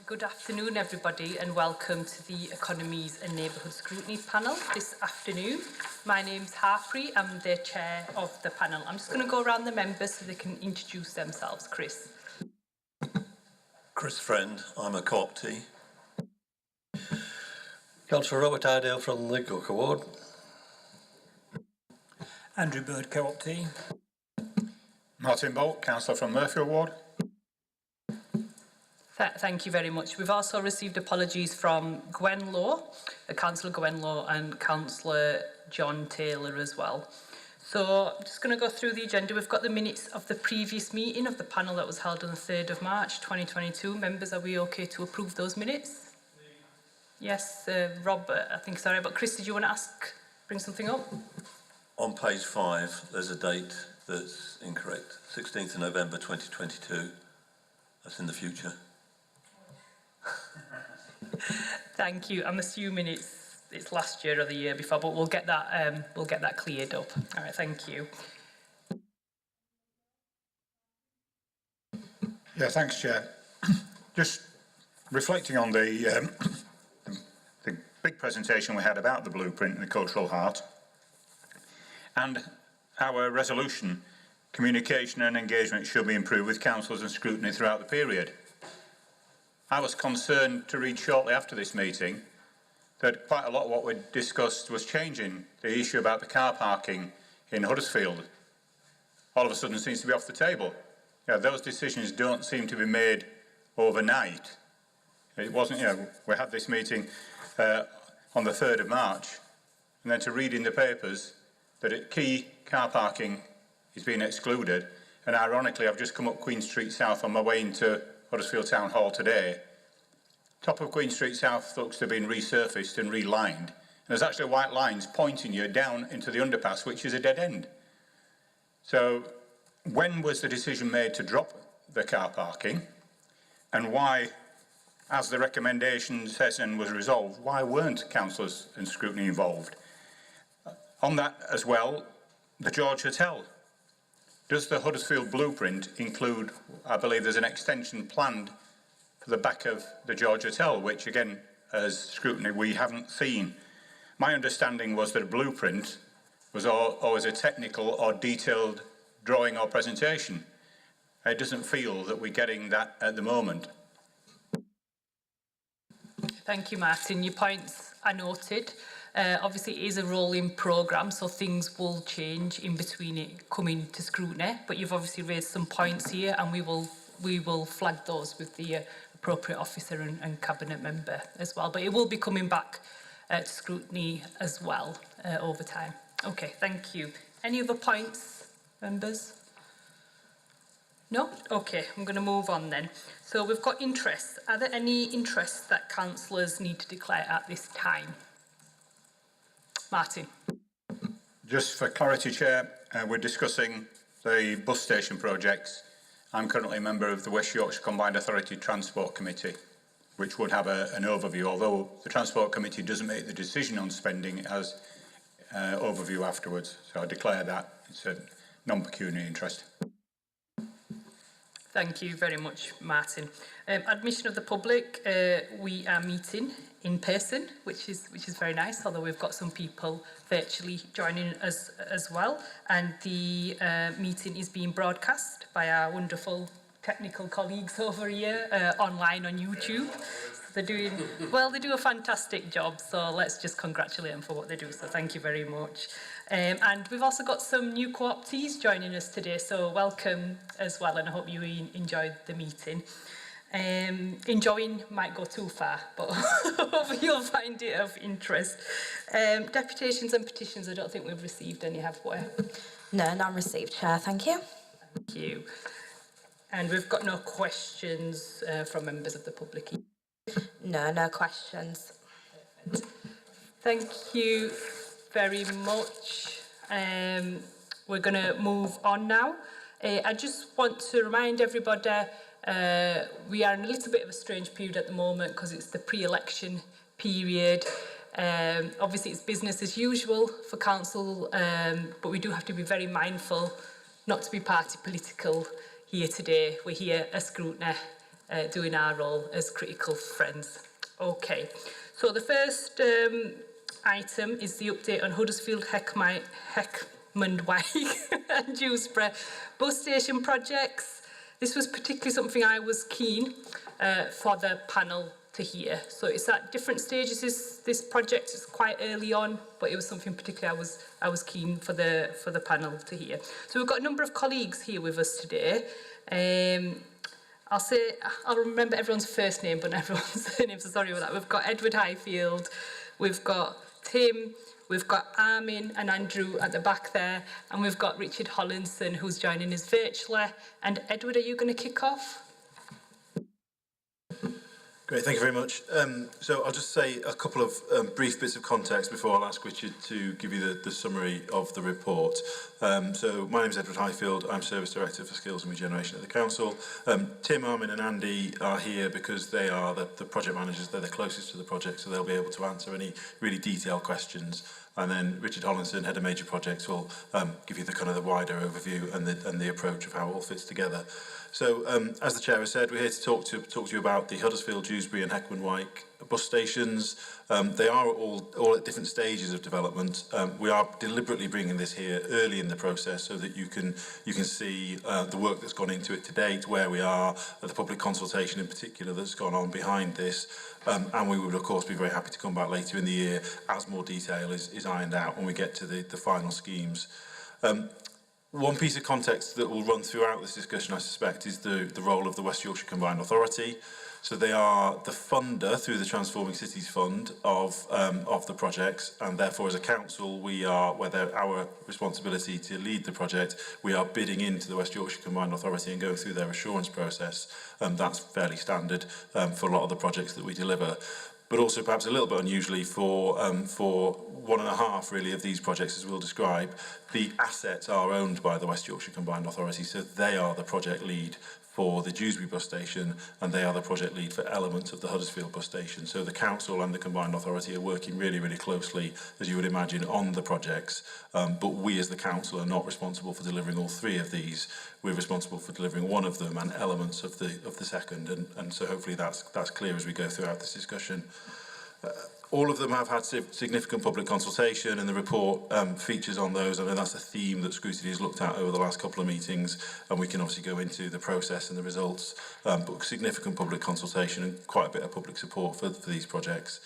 Good afternoon, everybody, and welcome to the Economies and Neighbourhood Scrutiny panel this afternoon. My name's Harpreet, I'm the chair of the panel. I'm just going to go around the members so they can introduce themselves. Chris. Chris Friend, I'm a co-optee. Councillor Robert Iredale from the Cook Award. Andrew Bird, co-optee. Martin Bolt, councillor from Murphy Ward. Thank you very much. We've also received apologies from Gwen Law, Councillor Gwen Law, and Councillor John Taylor as well. So I'm just going to go through the agenda. We've got the minutes of the previous meeting of the panel that was held on the 3rd of March 2022. Members, are we okay to approve those minutes? Yes, Rob, I think sorry, but Chris, did you want to bring something up? On page 5, there's a date that's incorrect. 16th of November 2022. That's in the future. Thank you. I'm assuming it's last year or the year before, but we'll get that cleared up. All right, thank you. Yeah, thanks, Chair. Just reflecting on the big presentation we had about the blueprint and the cultural heart, and our resolution, communication and engagement should be improved with councils and scrutiny throughout the period. I was concerned to read shortly after this meeting that quite a lot of what we discussed was changing. The issue about the car parking in Huddersfield all of a sudden seems to be off the table. Yeah, those decisions don't seem to be made overnight. It wasn't, we had this meeting on the 3rd of March, and then to read in the papers that key car parking is being excluded, and ironically I've just come up Queen Street South on my way into Huddersfield Town Hall today. Top of Queen Street South looks to have been resurfaced and relined, and there's actually white lines pointing you down into the underpass, which is a dead end. So when was the decision made to drop the car parking, and why, as the recommendation says and was resolved, why weren't councillors and scrutiny involved? On that as well, the George Hotel. Does the Huddersfield blueprint include, I believe there's an extension planned for the back of the George Hotel, which again, as scrutiny, we haven't seen. My understanding was that a blueprint was always a technical or detailed drawing or presentation. It doesn't feel that we're getting that at the moment. Thank you, Martin. Your points are noted. Obviously, it is a rolling programme, so things will change in between it coming to scrutiny. But you've obviously raised some points here, and we will flag those with the appropriate officer and cabinet member as well. But it will be coming back to scrutiny as well over time. Okay, thank you. Any other points, members? No? Okay, I'm going to move on then. So we've got interests. Are there any interests that councillors need to declare at this time? Martin. Just for clarity, Chair, we're discussing the bus station projects. I'm currently a member of the West Yorkshire Combined Authority Transport Committee, which would have an overview, although the Transport Committee doesn't make the decision on spending, it has overview afterwards. So I declare that it's a non-pecuniary interest. Thank you very much, Martin. Admission of the public, we are meeting in person, which is very nice, although we've got some people virtually joining us as well. And the meeting is being broadcast by our wonderful technical colleagues over here online on YouTube. They're doing, well, they do a fantastic job, so let's just congratulate them for what they do. So thank you very much. And we've also got some new co-optees joining us today, so welcome as well, and I hope you enjoyed the meeting. Enjoying might go too far, but hopefully you'll find it of interest. Deputations and petitions, I don't think we've received any, have we? No, none received, Chair, thank you. Thank you. And we've got no questions from members of the public. No, no questions. Perfect. Thank you very much. We're going to move on now. I just want to remind everybody we are in a little bit of a strange period at the moment because it's the pre-election period. Obviously it's business as usual for council, but we do have to be very mindful not to be party political here today. We're here as scrutiny doing our role as critical friends. Okay, so the first item is the update on Huddersfield, Heckmondwike and Dewsbury bus station projects. This was particularly something I was keen for the panel to hear. So it's at different stages, this project is quite early on, but it was something particularly I was keen for the panel to hear. So we've got a number of colleagues here with us today. I'll remember everyone's first name, but not everyone's surname, so sorry about that. We've got Edward Highfield, we've got Tim, we've got Armin and Andrew at the back there, and we've got Richard Hollinson, who's joining us virtually. And Edward, are you going to kick off? Great, thank you very much. So I'll just say a couple of brief bits of context before I'll ask Richard to give you the summary of the report. So my name is Edward Highfield, I'm Service Director for Skills and Regeneration at the Council. Tim, Armin and Andy are here because they are the project managers, they're the closest to the project, so they'll be able to answer any really detailed questions. And then Richard Hollinson, Head of Major Projects, will give you the kind of the wider overview and the approach of how it all fits together. So, as the Chair has said, we're here to talk to you about the Huddersfield, Dewsbury and Heckmondwike bus stations. They are all at different stages of development. We are deliberately bringing this here early in the process so that you can see the work that's gone into it to date, where we are, the public consultation in particular that's gone on behind this. And we would, of course, be very happy to come back later in the year as more detail is ironed out when we get to the final schemes. One piece of context that will run throughout this discussion, I suspect, is the role of the West Yorkshire Combined Authority. So they are the funder through the Transforming Cities Fund of the projects, and therefore as a council where our responsibility to lead the project, we are bidding into the West Yorkshire Combined Authority and going through their assurance process. That's fairly standard for a lot of the projects that we deliver. But also perhaps a little bit unusually for one and a half really of these projects, as we'll describe, the assets are owned by the West Yorkshire Combined Authority, so they are the project lead for the Dewsbury bus station, and they are the project lead for elements of the Huddersfield bus station. So the council and the combined authority are working really, really closely, as you would imagine, on the projects. But we as the council are not responsible for delivering all three of these. We're responsible for delivering one of them and elements of the second. And so hopefully that's clear as we go throughout this discussion. All of them have had significant public consultation, and the report features on those. I know that's a theme that scrutiny has looked at over the last couple of meetings, and we can obviously go into the process and the results, but significant public consultation and quite a bit of public support for these projects.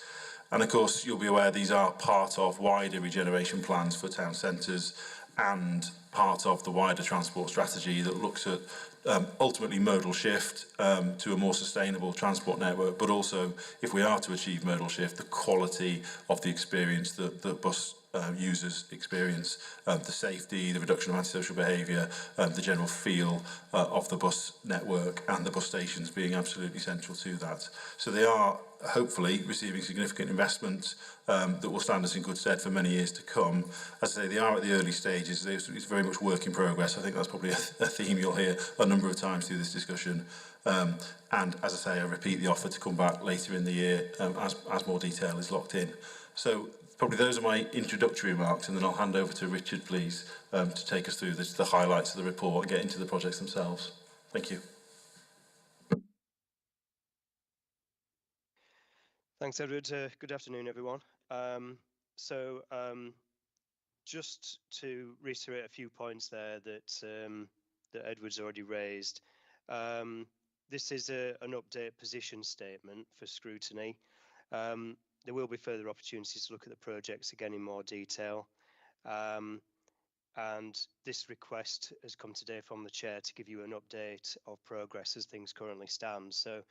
And of course, you'll be aware these are part of wider regeneration plans for town centres and part of the wider transport strategy that looks at ultimately modal shift to a more sustainable transport network, but also, if we are to achieve modal shift, the quality of the experience that bus users experience, the safety, the reduction of antisocial behaviour, the general feel of the bus network and the bus stations being absolutely central to that. So they are hopefully receiving significant investment that will stand us in good stead for many years to come. As I say, they are at the early stages. It's very much work in progress. I think that's probably a theme you'll hear a number of times through this discussion. And as I say, I repeat the offer to come back later in the year as more detail is locked in. So probably those are my introductory remarks, and then I'll hand over to Richard, please, to take us through the highlights of the report and get into the projects themselves. Thank you. Thanks, Edward. Good afternoon, everyone. Just to reiterate a few points there that Edward's already raised. This is an update position statement for scrutiny. There will be further opportunities to look at the projects again in more detail. And this request has come today from the Chair to give you an update of progress as things currently stand. So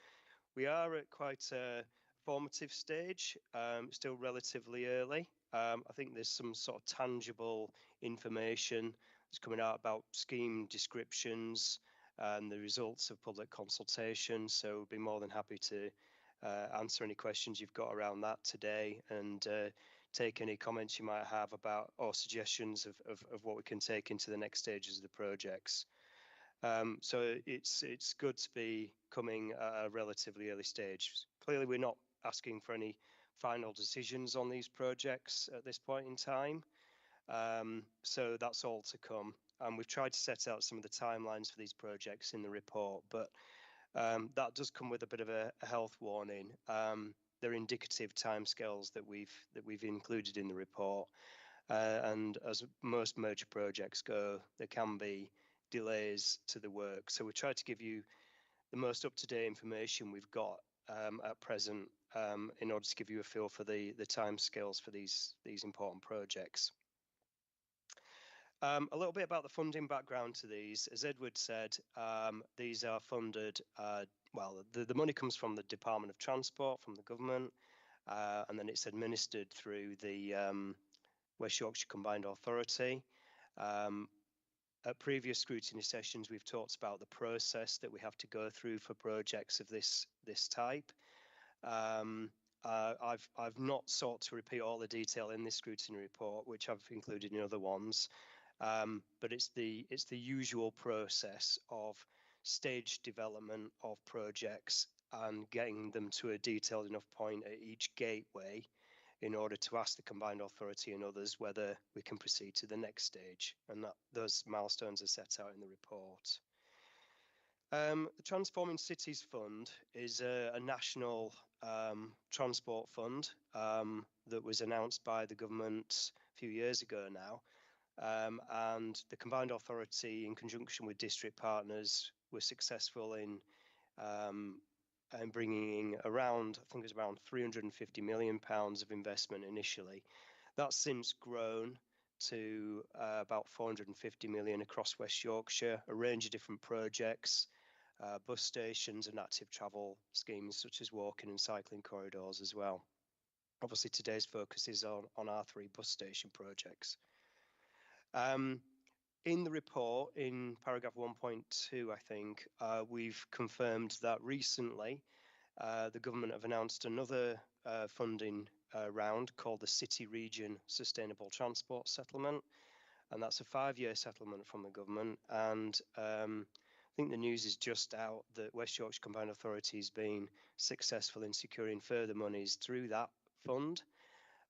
we are at quite a formative stage, still relatively early. I think there's some sort of tangible information that's coming out about scheme descriptions and the results of public consultation. So we'll be more than happy to answer any questions you've got around that today, and take any comments you might have about or suggestions of what we can take into the next stages of the projects. So it's good to be coming at a relatively early stage. Clearly, we're not asking for any final decisions on these projects at this point in time. So that's all to come. And we've tried to set out some of the timelines for these projects in the report, but That does come with a bit of a health warning. They're indicative timescales that we've included in the report, and as most major projects go, there can be delays to the work. So we try to give you the most up-to-date information we've got at present, in order to give you a feel for the timescales for these important projects. A little bit about the funding background to these. As Edward said, these are funded, well, the money comes from the Department of Transport, from the government, and then it's administered through the West Yorkshire Combined Authority. At previous scrutiny sessions, we've talked about the process that we have to go through for projects of this type. I've not sought to repeat all the detail in this scrutiny report, which I've included in other ones. But it's the usual process of stage development of projects and getting them to a detailed enough point at each gateway in order to ask the Combined Authority and others whether we can proceed to the next stage, and that those milestones are set out in the report. The Transforming Cities Fund is a national transport fund that was announced by the government a few years ago now. And the Combined Authority, in conjunction with district partners, were successful in bringing around, I think it was around £350 million of investment initially. That's since grown to about 450 million across West Yorkshire, a range of different projects, bus stations and active travel schemes such as walking and cycling corridors as well. Obviously, today's focus is on our 3 bus station projects. In the report, in paragraph 1.2, I think, we've confirmed that recently the government have announced another funding round called the City Region Sustainable Transport Settlement, and that's a 5-year settlement from the government. And I think the news is just out that West Yorkshire Combined Authority has been successful in securing further monies through that fund,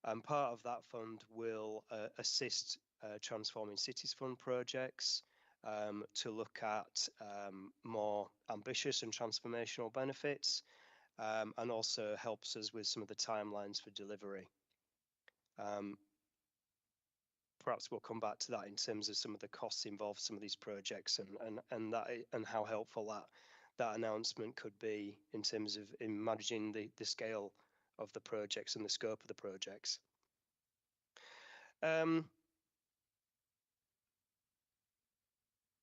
and part of that fund will assist Transforming Cities Fund projects to look at more ambitious and transformational benefits, and also helps us with some of the timelines for delivery. Perhaps we'll come back to that in terms of some of the costs involved in some of these projects, and how helpful that announcement could be in terms of in managing the scale of the projects and the scope of the projects.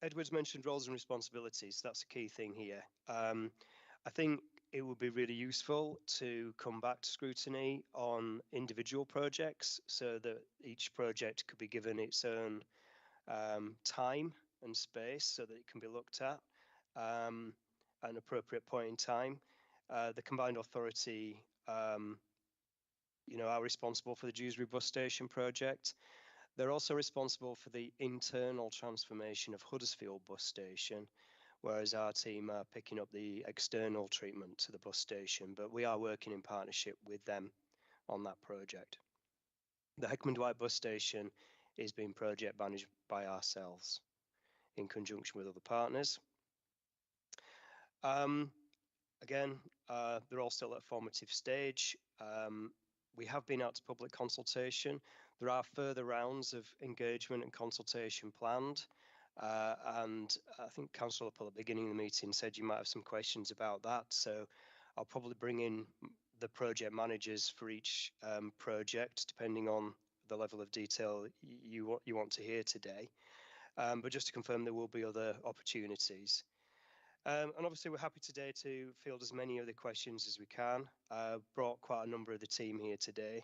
Edward's mentioned roles and responsibilities. That's a key thing here. I think it would be really useful to come back to scrutiny on individual projects so that each project could be given its own time and space so that it can be looked at at an appropriate point in time. The Combined Authority, are responsible for the Dewsbury Bus Station project. They're also responsible for the internal transformation of Huddersfield Bus Station, whereas our team are picking up the external treatment to the bus station, but we are working in partnership with them on that project. The Heckman Dwight Bus Station is being project managed by ourselves in conjunction with other partners. Again, they're all still at a formative stage. We have been out to public consultation. There are further rounds of engagement and consultation planned. And I think Councillor Upper at the beginning of the meeting said you might have some questions about that. So I'll probably bring in the project managers for each project, depending on the level of detail you want to hear today. But just to confirm, there will be other opportunities. And obviously, we're happy today to field as many other questions as we can. Brought quite a number of the team here today.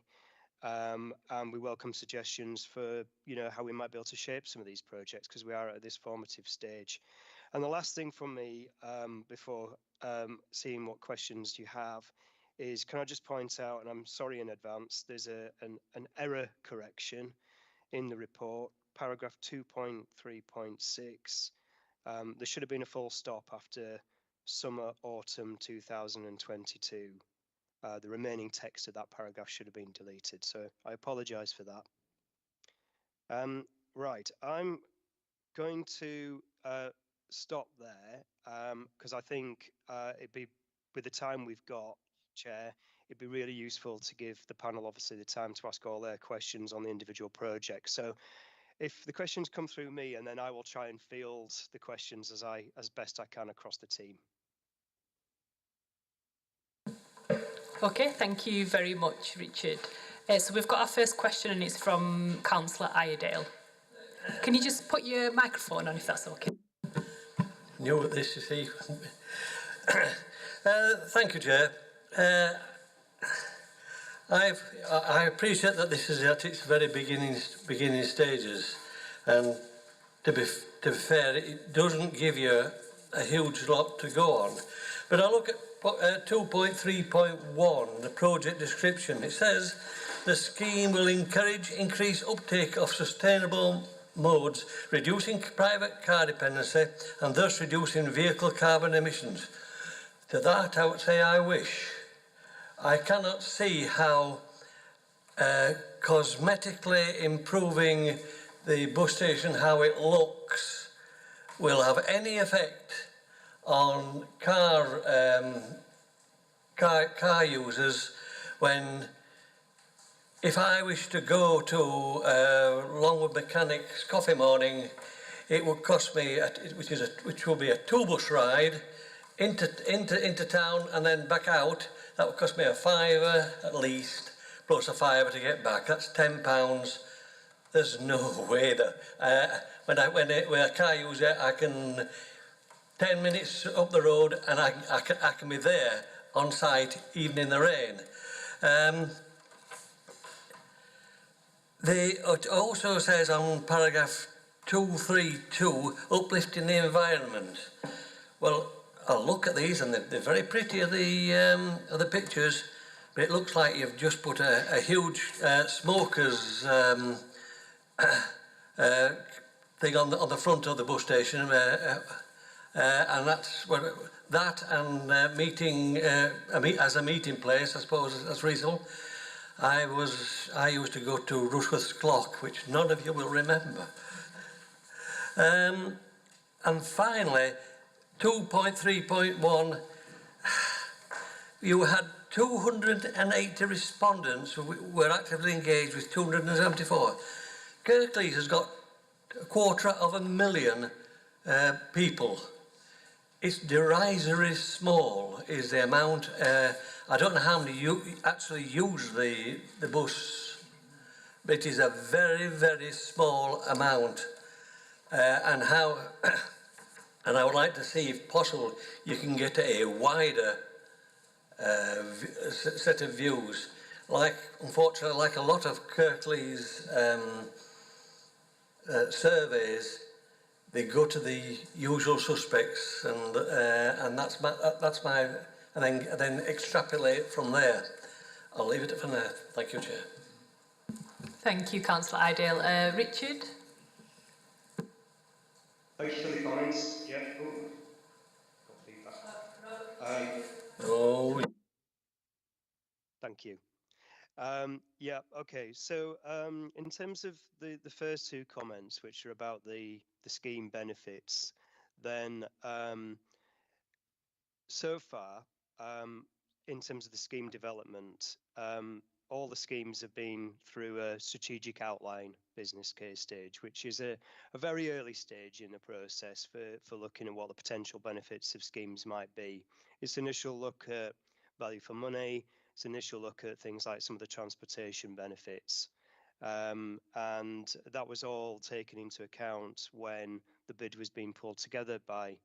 And we welcome suggestions for, how we might be able to shape some of these projects, because we are at this formative stage. And the last thing from me, before seeing what questions you have, is can I just point out, and I'm sorry in advance, there's an error correction in the report, paragraph 2.3.6. There should have been a full stop after summer, autumn 2022. The remaining text of that paragraph should have been deleted, so I apologise for that. Right, I'm going to stop there because I think it'd be, with the time we've got, Chair, it'd be really useful to give the panel obviously the time to ask all their questions on the individual projects. So if the questions come through me, and then I will try and field the questions as best I can across the team. Okay, thank you very much, Richard. So we've got our first question, and it's from Councillor Iredale. Can you just put your microphone on, if that's okay? New at this, you see. Thank you, Chair. I appreciate that this is at its very beginning stages, and to be fair, it doesn't give you a huge lot to go on. But I look at 2.3.1, the project description. It says the scheme will encourage increased uptake of sustainable modes, reducing private car dependency and thus reducing vehicle carbon emissions. To that I would say I wish. I cannot see how cosmetically improving the bus station, how it looks, will have any effect on car users when, if I wish to go to Longwood Mechanics coffee morning, it would cost me, which will be a 2-bus ride into town and then back out. That would cost me a £5 at least, plus a £5 to get back. That's £10. There's no way that when a car user, I can 10 minutes up the road and I can be there on site even in the rain. It also says on paragraph 232, uplifting the environment. Well, I'll look at these and they're very pretty, the pictures, but it looks like you've just put a huge smokers thing on the front of the bus station, and that's what that and meeting as a meeting place, I suppose, as reasonable. I used to go to Rushworth's Clock, which none of you will remember. And finally, 2.3.1, you had 280 respondents who were actively engaged with 274. Kirklees has got 250,000 people. It's derisory small is the amount. I don't know how many you actually use the bus, but it is a very, very small amount. And I would like to see, if possible, you can get a wider set of views. Unfortunately, like a lot of Kirklees surveys, they go to the usual suspects, and that's my, and then extrapolate from there. I'll leave it for now. Thank you, Chair. Thank you, Councillor Iredale. Richard? Thank you for the comments. Yeah. Got feedback. Oh. Thank you. Yeah, okay. So in terms of the first two comments, which are about the scheme benefits, then so far, in terms of the scheme development, all the schemes have been through a strategic outline business case stage, which is a very early stage in the process for looking at what the potential benefits of schemes might be. It's initial look at value for money. It's initial look at things like some of the transportation benefits. And that was all taken into account when the bid was being pulled together by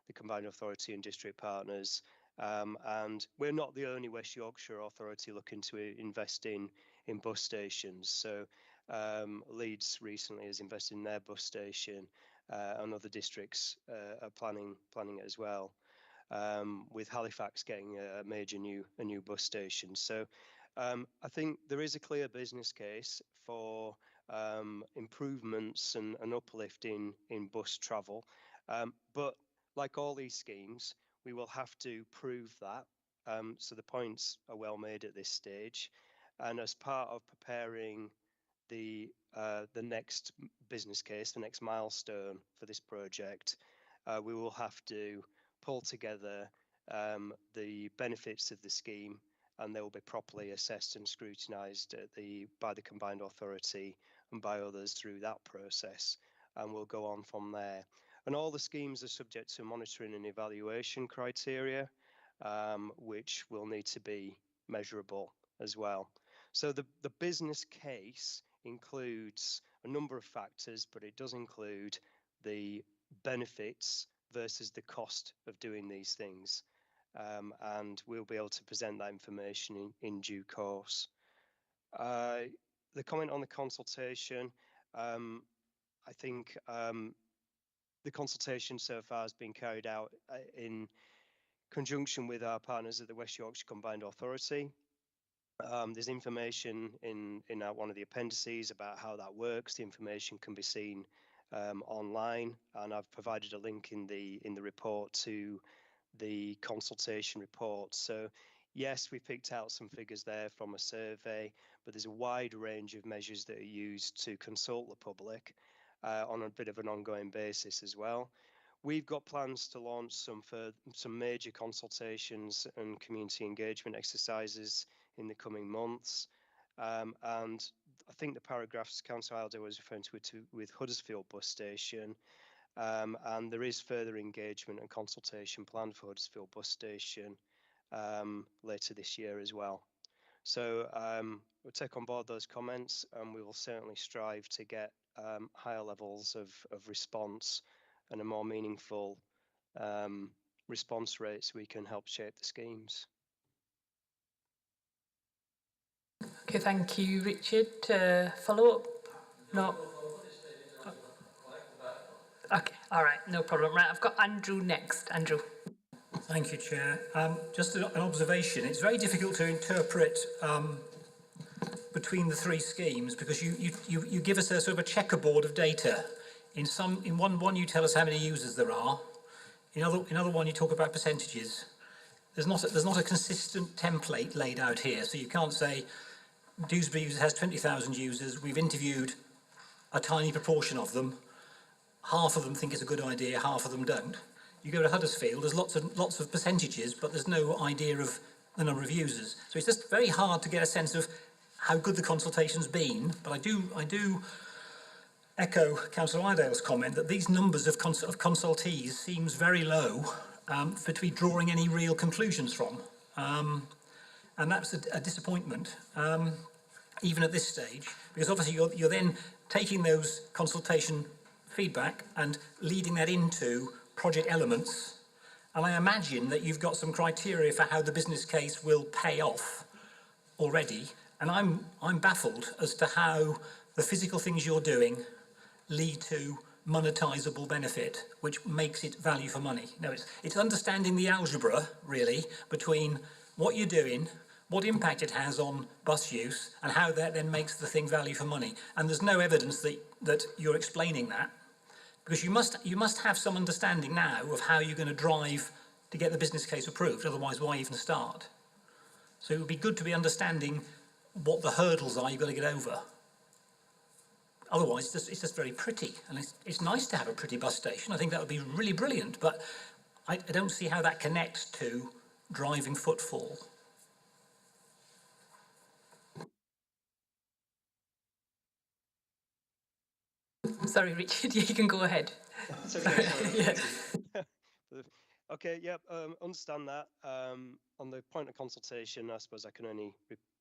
the Combined Authority and District Partners. And we're not the only West Yorkshire authority looking to invest in bus stations. So Leeds recently has invested in their bus station, and other districts are planning it as well. With Halifax getting a major new bus station. So I think there is a clear business case for improvements and uplift in bus travel. But like all these schemes, we will have to prove that. So the points are well made at this stage. And as part of preparing the next business case, the next milestone for this project, we will have to pull together the benefits of the scheme, and they will be properly assessed and scrutinised by the combined authority and by others through that process, and we'll go on from there. And all the schemes are subject to monitoring and evaluation criteria, which will need to be measurable as well. So the business case includes a number of factors, but it does include the benefits versus the cost of doing these things. And we'll be able to present that information in due course. The comment on the consultation, I think the consultation so far has been carried out in conjunction with our partners at the West Yorkshire Combined Authority. There's information in one of the appendices about how that works. The information can be seen online, and I've provided a link in the report to the consultation report. So yes, we picked out some figures there from a survey, but there's a wide range of measures that are used to consult the public on a bit of an ongoing basis as well. We've got plans to launch some major consultations and community engagement exercises in the coming months. And I think the paragraphs Councillor Alder was referring to with Huddersfield Bus Station, and there is further engagement and consultation planned for Huddersfield Bus Station later this year as well. So we'll take on board those comments, and we will certainly strive to get higher levels of response and a more meaningful response rate so we can help shape the schemes. Okay, thank you, Richard. Follow up? No. Okay, all right, no problem. Right, I've got Andrew next. Andrew. Thank you, Chair. Just an observation. It's very difficult to interpret between the three schemes because you give us a sort of a checkerboard of data. In one you tell us how many users there are. In other one you talk about percentages. There's not a consistent template laid out here, so you can't say Dewsbury has 20,000 users. We've interviewed a tiny proportion of them. Half of them think it's a good idea, half of them don't. You go to Huddersfield, there's lots of percentages, but there's no idea of the number of users. So it's just very hard to get a sense of how good the consultation's been. But I do echo Councillor Iredale's comment that these numbers of consultees seems very low for to be drawing any real conclusions from. And that's a disappointment, even at this stage, because obviously you're then taking those consultation feedback and leading that into project elements. And I imagine that you've got some criteria for how the business case will pay off already. And I'm baffled as to how the physical things you're doing lead to monetizable benefit, which makes it value for money. No, it's understanding the algebra, really, between what you're doing, what impact it has on bus use, and how that then makes the thing value for money. And there's no evidence that you're explaining that, because you must have some understanding now of how you're going to drive to get the business case approved. Otherwise, why even start? So it would be good to be understanding what the hurdles are you've got to get over. Otherwise, it's just very pretty, and it's nice to have a pretty bus station. I think that would be really brilliant, but I don't see how that connects to driving footfall. Sorry, Richard, you can go ahead. It's okay, yeah. Okay, yeah, understand that. On the point of consultation, I suppose I can only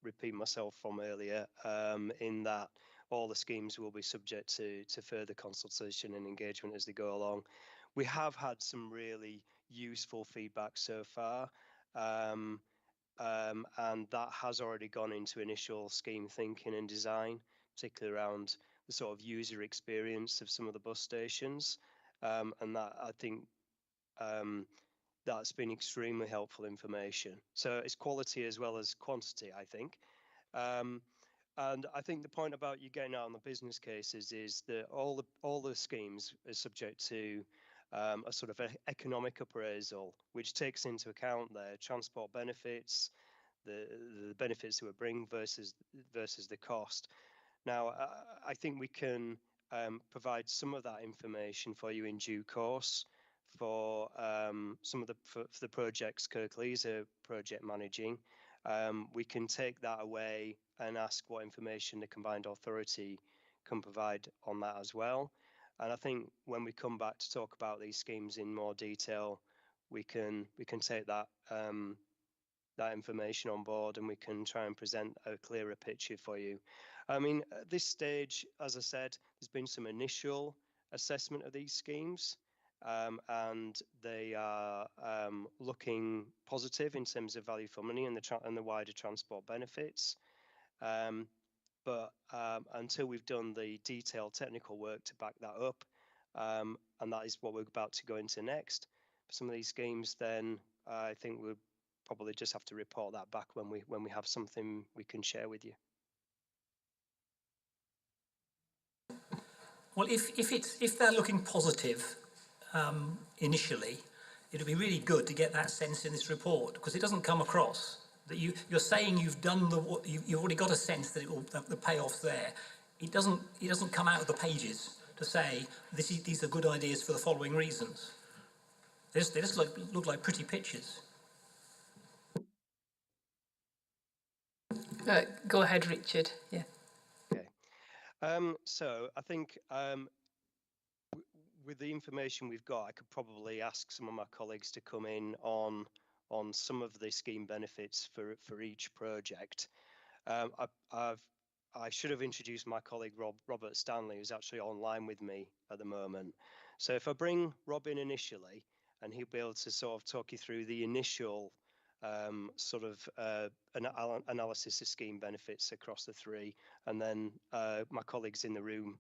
repeat myself from earlier, in that all the schemes will be subject to further consultation and engagement as they go along. We have had some really useful feedback so far, and that has already gone into initial scheme thinking and design, particularly around the sort of user experience of some of the bus stations, and that I think that's been extremely helpful information. So it's quality as well as quantity, I think. And I think the point about you getting out on the business cases is that all the schemes are subject to a sort of economic appraisal, which takes into account their transport benefits, the benefits it would bring versus the cost. Now, I think we can provide some of that information for you in due course for some of for the projects Kirklees are project managing, we can take that away and ask what information the combined authority can provide on that as well. And I think when we come back to talk about these schemes in more detail, we can take that that information on board, and we can try and present a clearer picture for you. I mean, at this stage, as I said, there's been some initial assessment of these schemes, and they are looking positive in terms of value for money and the wider transport benefits. But until we've done the detailed technical work to back that up, and that is what we're about to go into next, for some of these schemes, then I think we'll probably just have to report that back when we have something we can share with you. Well, if they're looking positive initially, it'd be really good to get that sense in this report, because it doesn't come across that you're saying you've done you've already got a sense that the payoff's there. It doesn't come out of the pages to say these are good ideas for the following reasons. They just look like pretty pictures. Go ahead, Richard. Yeah. Okay. So I think with the information we've got, I could probably ask some of my colleagues to come in on some of the scheme benefits for each project. I should have introduced my colleague Robert Stanley, who's actually online with me at the moment. So if I bring Rob in initially, and he'll be able to sort of talk you through the initial sort of analysis of scheme benefits across the three, and then my colleagues in the room,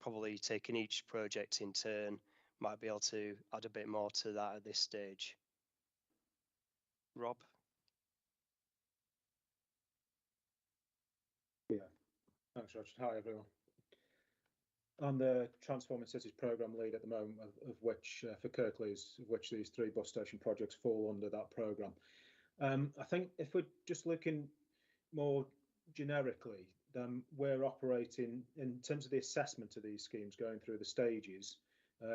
probably taking each project in turn, might be able to add a bit more to that at this stage. Rob? Yeah, thanks, Roger. Hi, everyone. I'm the Transforming Cities programme lead at the moment, of which, for Kirklees, of which these 3 bus station projects fall under that programme. I think if we're just looking more generically, then we're operating, in terms of the assessment of these schemes going through the stages,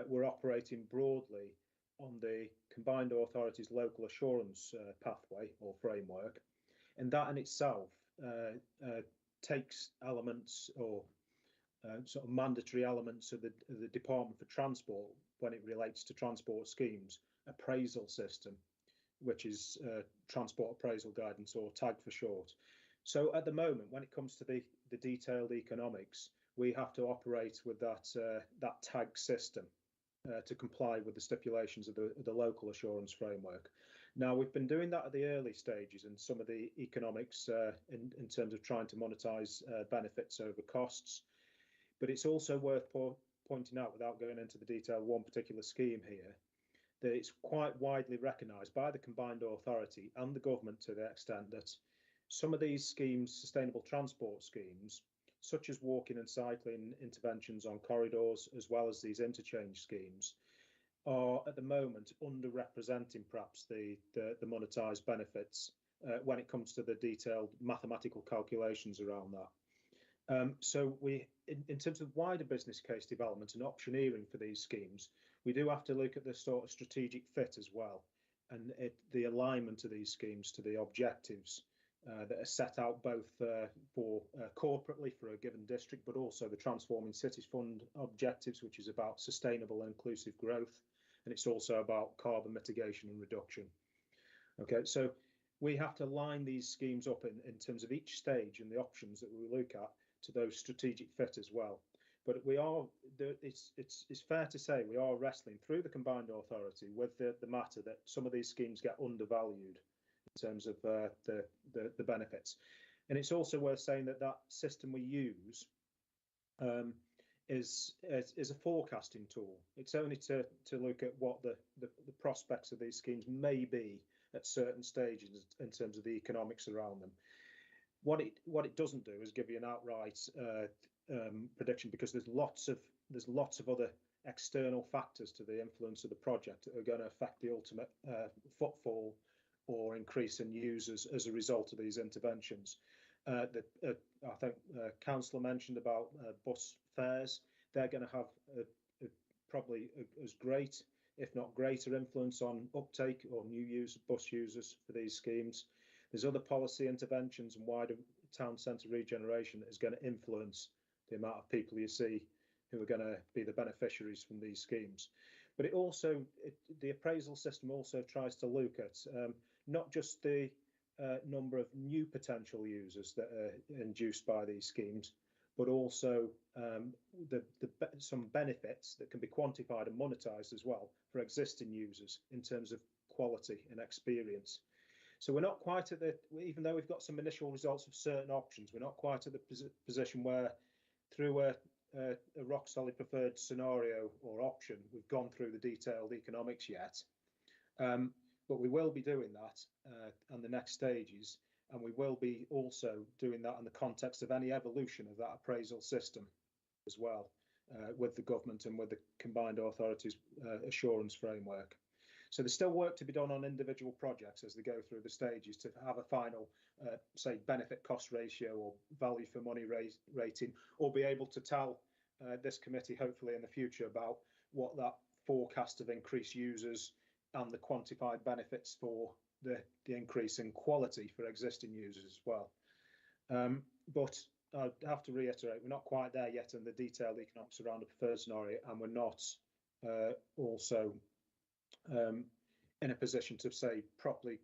we're operating broadly on the Combined Authorities Local Assurance pathway or framework, and that in itself takes elements or sort of mandatory elements of the Department for Transport when it relates to transport schemes appraisal system, which is Transport Appraisal Guidance, or TAG for short. So at the moment, when it comes to the detailed economics, we have to operate with that TAG system to comply with the stipulations of the local assurance framework. Now, we've been doing that at the early stages, and some of the economics in terms of trying to monetize benefits over costs. But it's also worth pointing out, without going into the detail of one particular scheme here, that it's quite widely recognised by the Combined Authority and the government to the extent that some of these schemes, sustainable transport schemes, such as walking and cycling interventions on corridors, as well as these interchange schemes, are at the moment underrepresenting perhaps the monetised benefits when it comes to the detailed mathematical calculations around that. So in terms of wider business case development and optioneering for these schemes, we do have to look at the sort of strategic fit as well, and the alignment of these schemes to the objectives that are set out both for corporately for a given district, but also the Transforming Cities Fund objectives, which is about sustainable and inclusive growth, and it's also about carbon mitigation and reduction. Okay, so we have to line these schemes up in terms of each stage and the options that we look at to those strategic fit as well. But it's fair to say we are wrestling through the Combined Authority with the matter that some of these schemes get undervalued in terms of the benefits. And it's also worth saying that system we use is a forecasting tool. It's only to look at what the prospects of these schemes may be at certain stages in terms of the economics around them. What it doesn't do is give you an outright prediction, because there's lots of other external factors to the influence of the project that are going to affect the ultimate footfall or increase in users as a result of these interventions. I think Councillor mentioned about bus fares. They're going to have probably as great if not greater influence on uptake or new bus users for these schemes. There's other policy interventions and wider town centre regeneration that is going to influence the amount of people you see who are going to be the beneficiaries from these schemes. But the appraisal system also tries to look at not just the number of new potential users that are induced by these schemes, but also some benefits that can be quantified and monetised as well for existing users in terms of quality and experience. So we're not quite at even though we've got some initial results of certain options, we're not quite at the position where through a rock solid preferred scenario or option, we've gone through the detailed economics yet. But we will be doing that on the next stages, and we will be also doing that in the context of any evolution of that appraisal system as well, with the government and with the combined authorities assurance framework. So there's still work to be done on individual projects as they go through the stages to have a final, say, benefit cost ratio or value for money rating, or be able to tell this committee hopefully in the future about what that forecast of increased users and the quantified benefits for the increase in quality for existing users as well. But I have to reiterate, we're not quite there yet in the detailed economics around the preferred scenario, and we're not also in a position to say properly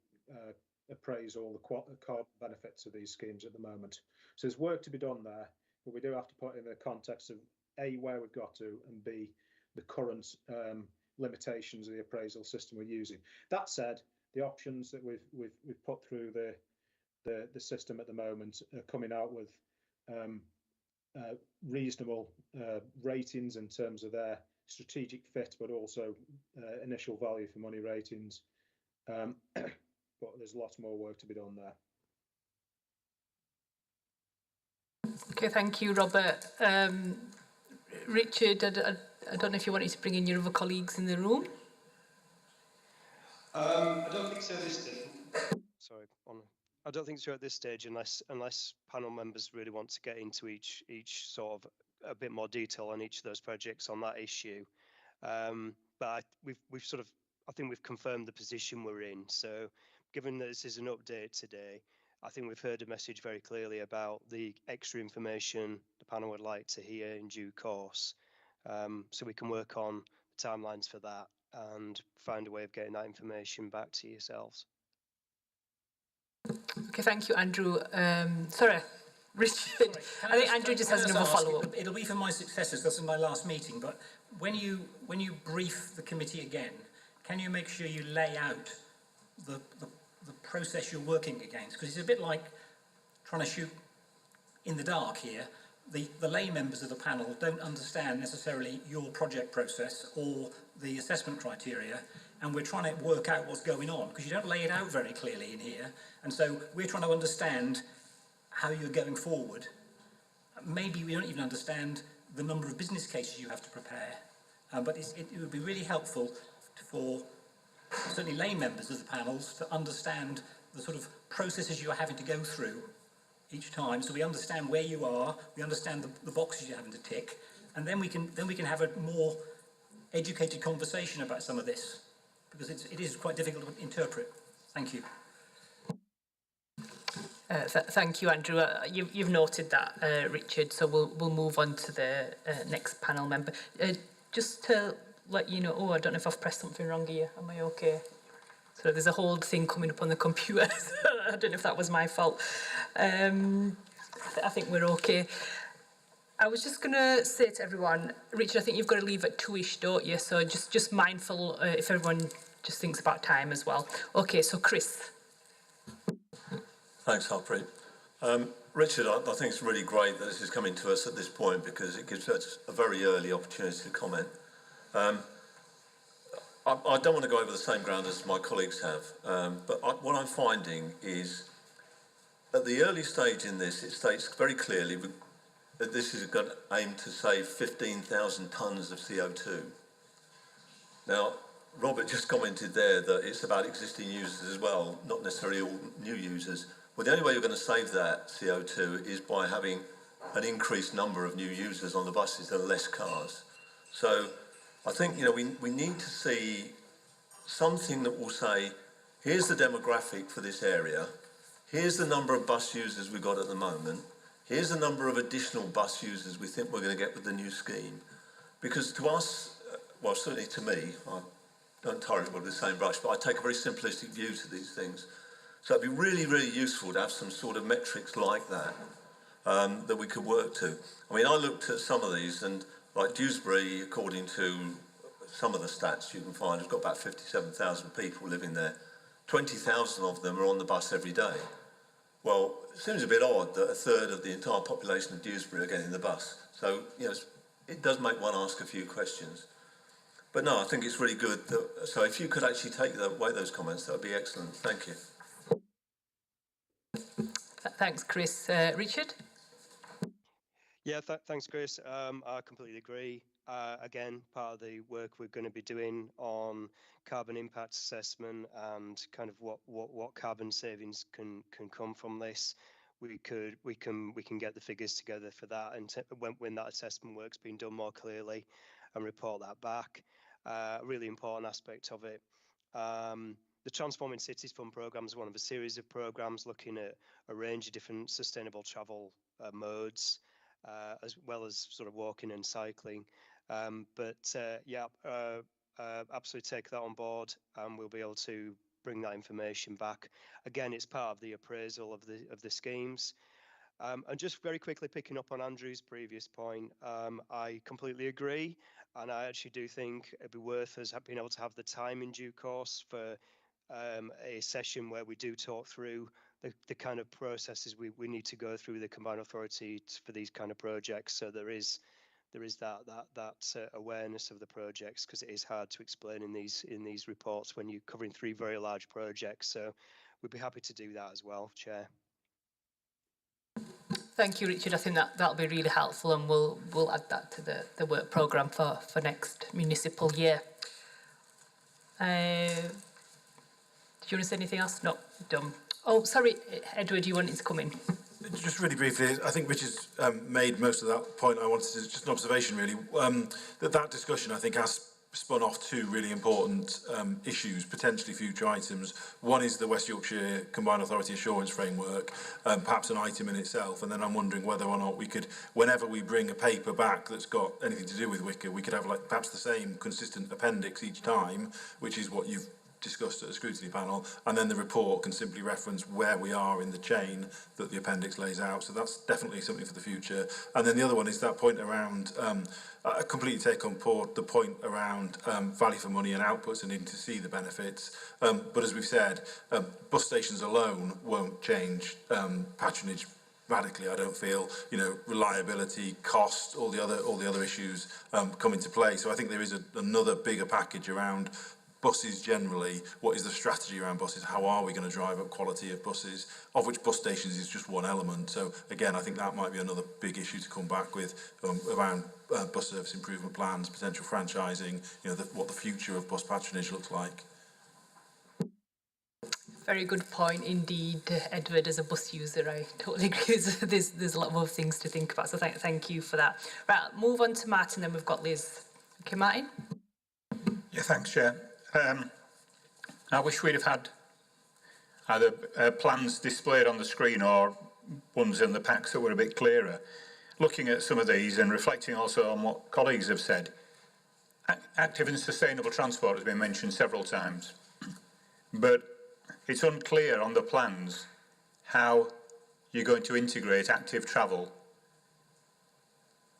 appraise all the carbon benefits of these schemes at the moment. So there's work to be done there, but we do have to put in the context of A, where we've got to, and B, the current limitations of the appraisal system we're using. That said, the options that we've put through the system at the moment are coming out with reasonable ratings in terms of their strategic fit, but also initial value for money ratings. But there's lots more work to be done there. Okay, thank you, Robert. Richard, I don't know if you wanted to bring in your other colleagues in the room. I don't think so this stage. Sorry, I don't think so at this stage, unless panel members really want to get into each sort of a bit more detail on each of those projects on that issue. But we've sort of, I think we've confirmed the position we're in. So given that this is an update today, I think we've heard a message very clearly about the extra information the panel would like to hear in due course. So we can work on the timelines for that and find a way of getting that information back to yourselves. Okay, thank you, Andrew. Sorry, Richard. I think Andrew just has another follow-up. It'll be for my successors. That's in my last meeting. But when you brief the committee again, can you make sure you lay out the process you're working against? Because it's a bit like trying to shoot in the dark here. The lay members of the panel don't understand necessarily your project process or the assessment criteria, and we're trying to work out what's going on because you don't lay it out very clearly in here. And so we're trying to understand how you're going forward. Maybe we don't even understand the number of business cases you have to prepare, but it would be really helpful for certainly lay members of the panels to understand the sort of processes you're having to go through each time, so we understand where you are, we understand the boxes you're having to tick, and then we can have a more educated conversation about some of this, because it is quite difficult to interpret. Thank you. Thank you, Andrew. You've noted that, Richard. So we'll move on to the next panel member. Just to let you know. Oh, I don't know if I've pressed something wrong here. Am I okay? So there's a whole thing coming up on the computer. I don't know if that was my fault. I think we're okay. I was just going to say to everyone, Richard, I think you've got to leave at 2ish, don't you? So just mindful if everyone just thinks about time as well. Okay, so Chris. Thanks, Harpreet. Richard, I think it's really great that this is coming to us at this point because it gives us a very early opportunity to comment. I don't want to go over the same ground as my colleagues have, but what I'm finding is at the early stage in this, it states very clearly that this is going to aim to save 15,000 tonnes of CO2. Now, Robert just commented there that it's about existing users as well, not necessarily all new users. Well, the only way you're going to save that CO2 is by having an increased number of new users on the buses and less cars. So I think, you know, we need to see something that will say, here's the demographic for this area, here's the number of bus users we've got at the moment, here's the number of additional bus users we think we're going to get with the new scheme. Because to us, well, certainly to me, I don't entirely with the same brush, but I take a very simplistic view to these things. So it'd be really, really useful to have some sort of metrics like that, that we could work to. I mean, I looked at some of these, and like Dewsbury, according to some of the stats you can find, has got about 57,000 people living there. 20,000 of them are on the bus every day. Well, it seems a bit odd that a third of the entire population of Dewsbury are getting the bus. So, you know, it does make one ask a few questions. But no, I think it's really good that, so if you could actually take away those comments, that would be excellent. Thank you. Thanks, Chris. Richard? Yeah, thanks, Chris. I completely agree. Again, part of the work we're going to be doing on carbon impact assessment and kind of what carbon savings can come from this. We can get the figures together for that, and when that assessment work's been done more clearly, and report that back. A really important aspect of it. The Transforming Cities Fund programme is one of a series of programmes looking at a range of different sustainable travel modes, as well as sort of walking and cycling. Yeah, absolutely take that on board, and we'll be able to bring that information back. Again, it's part of the appraisal of the schemes. And just very quickly picking up on Andrew's previous point, I completely agree, and I actually do think it'd be worth us being able to have the time in due course for a session where we do talk through the kind of processes we need to go through the combined authority for these kind of projects. So there is that awareness of the projects, because it is hard to explain in these reports when you're covering 3 very large projects. So we'd be happy to do that as well, Chair. Thank you, Richard. I think that'll be really helpful, and we'll add that to the work programme for next municipal year. Do you want to say anything else? No, done. Oh, sorry, Edward, you wanted to come in. Just really briefly, I think Richard's made most of that point. I wanted to, just an observation really, that discussion I think has spun off 2 really important issues, potentially future items. One is the West Yorkshire Combined Authority Assurance Framework, perhaps an item in itself, and then I'm wondering whether or not we could, whenever we bring a paper back that's got anything to do with WICA, we could have like perhaps the same consistent appendix each time, which is what you've discussed at a scrutiny panel, and then the report can simply reference where we are in the chain that the appendix lays out. So that's definitely something for the future. And then the other one is that point around, I completely take on board the point around value for money and outputs and needing to see the benefits. But as we've said, bus stations alone won't change patronage radically. I don't feel, you know, reliability, cost, all the other issues come into play. So I think there is another bigger package around buses generally. What is the strategy around buses? How are we going to drive up quality of buses, of which bus stations is just one element. So again, I think that might be another big issue to come back with around bus service improvement plans, potential franchising, you know, what the future of bus patronage looks like. Very good point indeed, Edward. As a bus user, I totally agree. There's a lot more things to think about, so thank you for that. Right, move on to Martin, then we've got Liz. Okay, Martin? Yeah, thanks, Chair. I wish we'd have had either plans displayed on the screen or ones in the packs that were a bit clearer. Looking at some of these and reflecting also on what colleagues have said, active and sustainable transport has been mentioned several times, but it's unclear on the plans how you're going to integrate active travel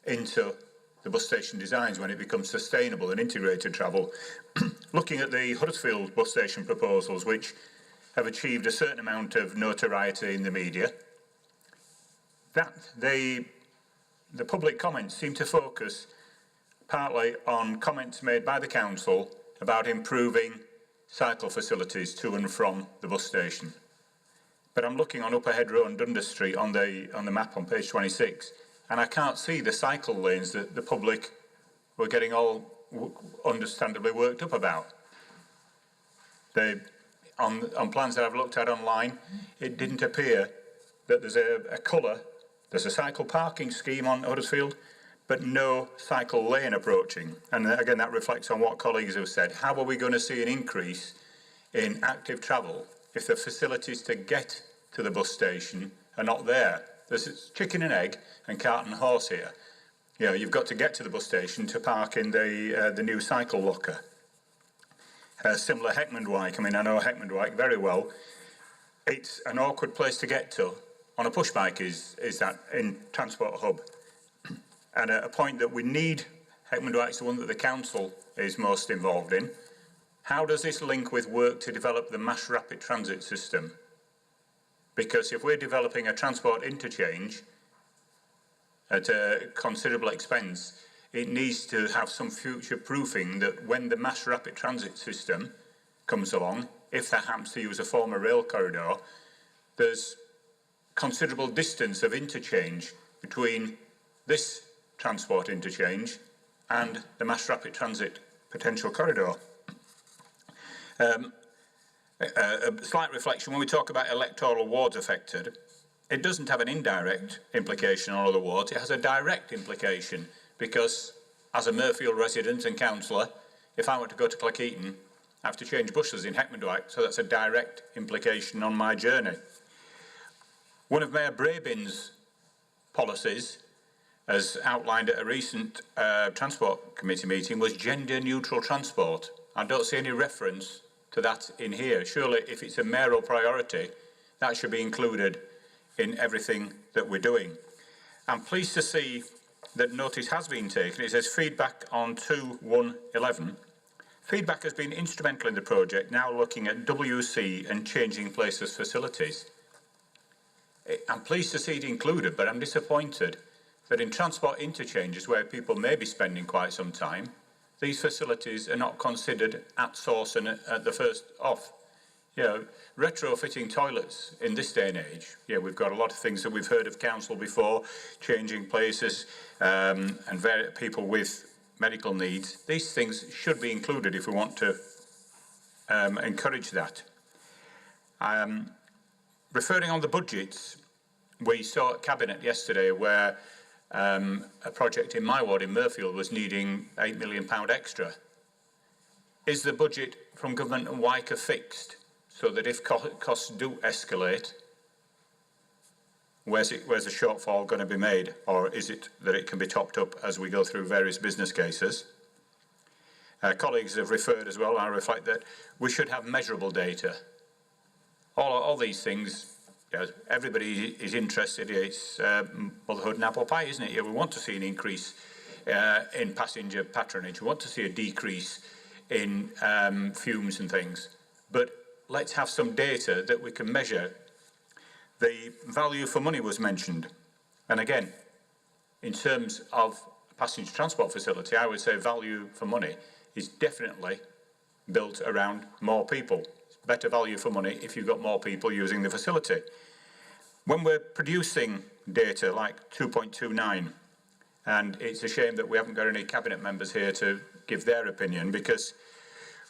into the bus station designs when it becomes sustainable and integrated travel. Looking at the Huddersfield bus station proposals, which have achieved a certain amount of notoriety in the media, that the public comments seem to focus partly on comments made by the council about improving cycle facilities to and from the bus station. But I'm looking on Upper Head Road and Dundas Street on the map on page 26, and I can't see the cycle lanes that the public were getting all understandably worked up about. On plans that I've looked at online, it didn't appear that there's a colour. There's a cycle parking scheme on Huddersfield, but no cycle lane approaching. And again, that reflects on what colleagues have said. How are we going to see an increase in active travel if the facilities to get to the bus station are not there? There's chicken and egg and cart and horse here. You know, you've got to get to the bus station to park in the new cycle locker. Similar Heckmondwike. I mean, I know Heckmondwike very well. It's an awkward place to get to on a push bike is that in Transport Hub. And a point that we need, Heckmondwike's the one that the council is most involved in. How does this link with work to develop the mass rapid transit system? Because if we're developing a transport interchange at a considerable expense, it needs to have some future proofing that when the mass rapid transit system comes along, if that happens to use a former rail corridor, there's considerable distance of interchange between this transport interchange and the mass rapid transit potential corridor. A slight reflection, when we talk about electoral wards affected, it doesn't have an indirect implication on other wards, it has a direct implication, because as a Murfield resident and councillor, if I want to go to Cleckheaton, I have to change buses in Heckmondwike, so that's a direct implication on my journey. One of Mayor Brabin's policies, as outlined at a recent Transport Committee meeting, was gender-neutral transport. I don't see any reference to that in here. Surely, if it's a mayoral priority, that should be included in everything that we're doing. I'm pleased to see that notice has been taken. It says feedback on 2.1.11. Feedback has been instrumental in the project, now looking at WC and changing places facilities. I'm pleased to see it included, but I'm disappointed that in transport interchanges where people may be spending quite some time, these facilities are not considered at source and at the first off. You know, retrofitting toilets in this day and age, yeah, we've got a lot of things that we've heard of council before, changing places and people with medical needs. These things should be included if we want to encourage that. Referring on the budgets, we saw at Cabinet yesterday where a project in my ward in Murfield was needing £8 million extra. Is the budget from government and WICA fixed so that if costs do escalate, where's the shortfall going to be made, or is it that it can be topped up as we go through various business cases? Colleagues have referred as well, I reflect that we should have measurable data. All these things, you know, everybody is interested. It's motherhood and apple pie, isn't it? Yeah, we want to see an increase in passenger patronage. We want to see a decrease in fumes and things. But let's have some data that we can measure. The value for money was mentioned. And again, in terms of a passenger transport facility, I would say value for money is definitely built around more people. Better value for money if you've got more people using the facility. When we're producing data like 2.29, and it's a shame that we haven't got any cabinet members here to give their opinion, because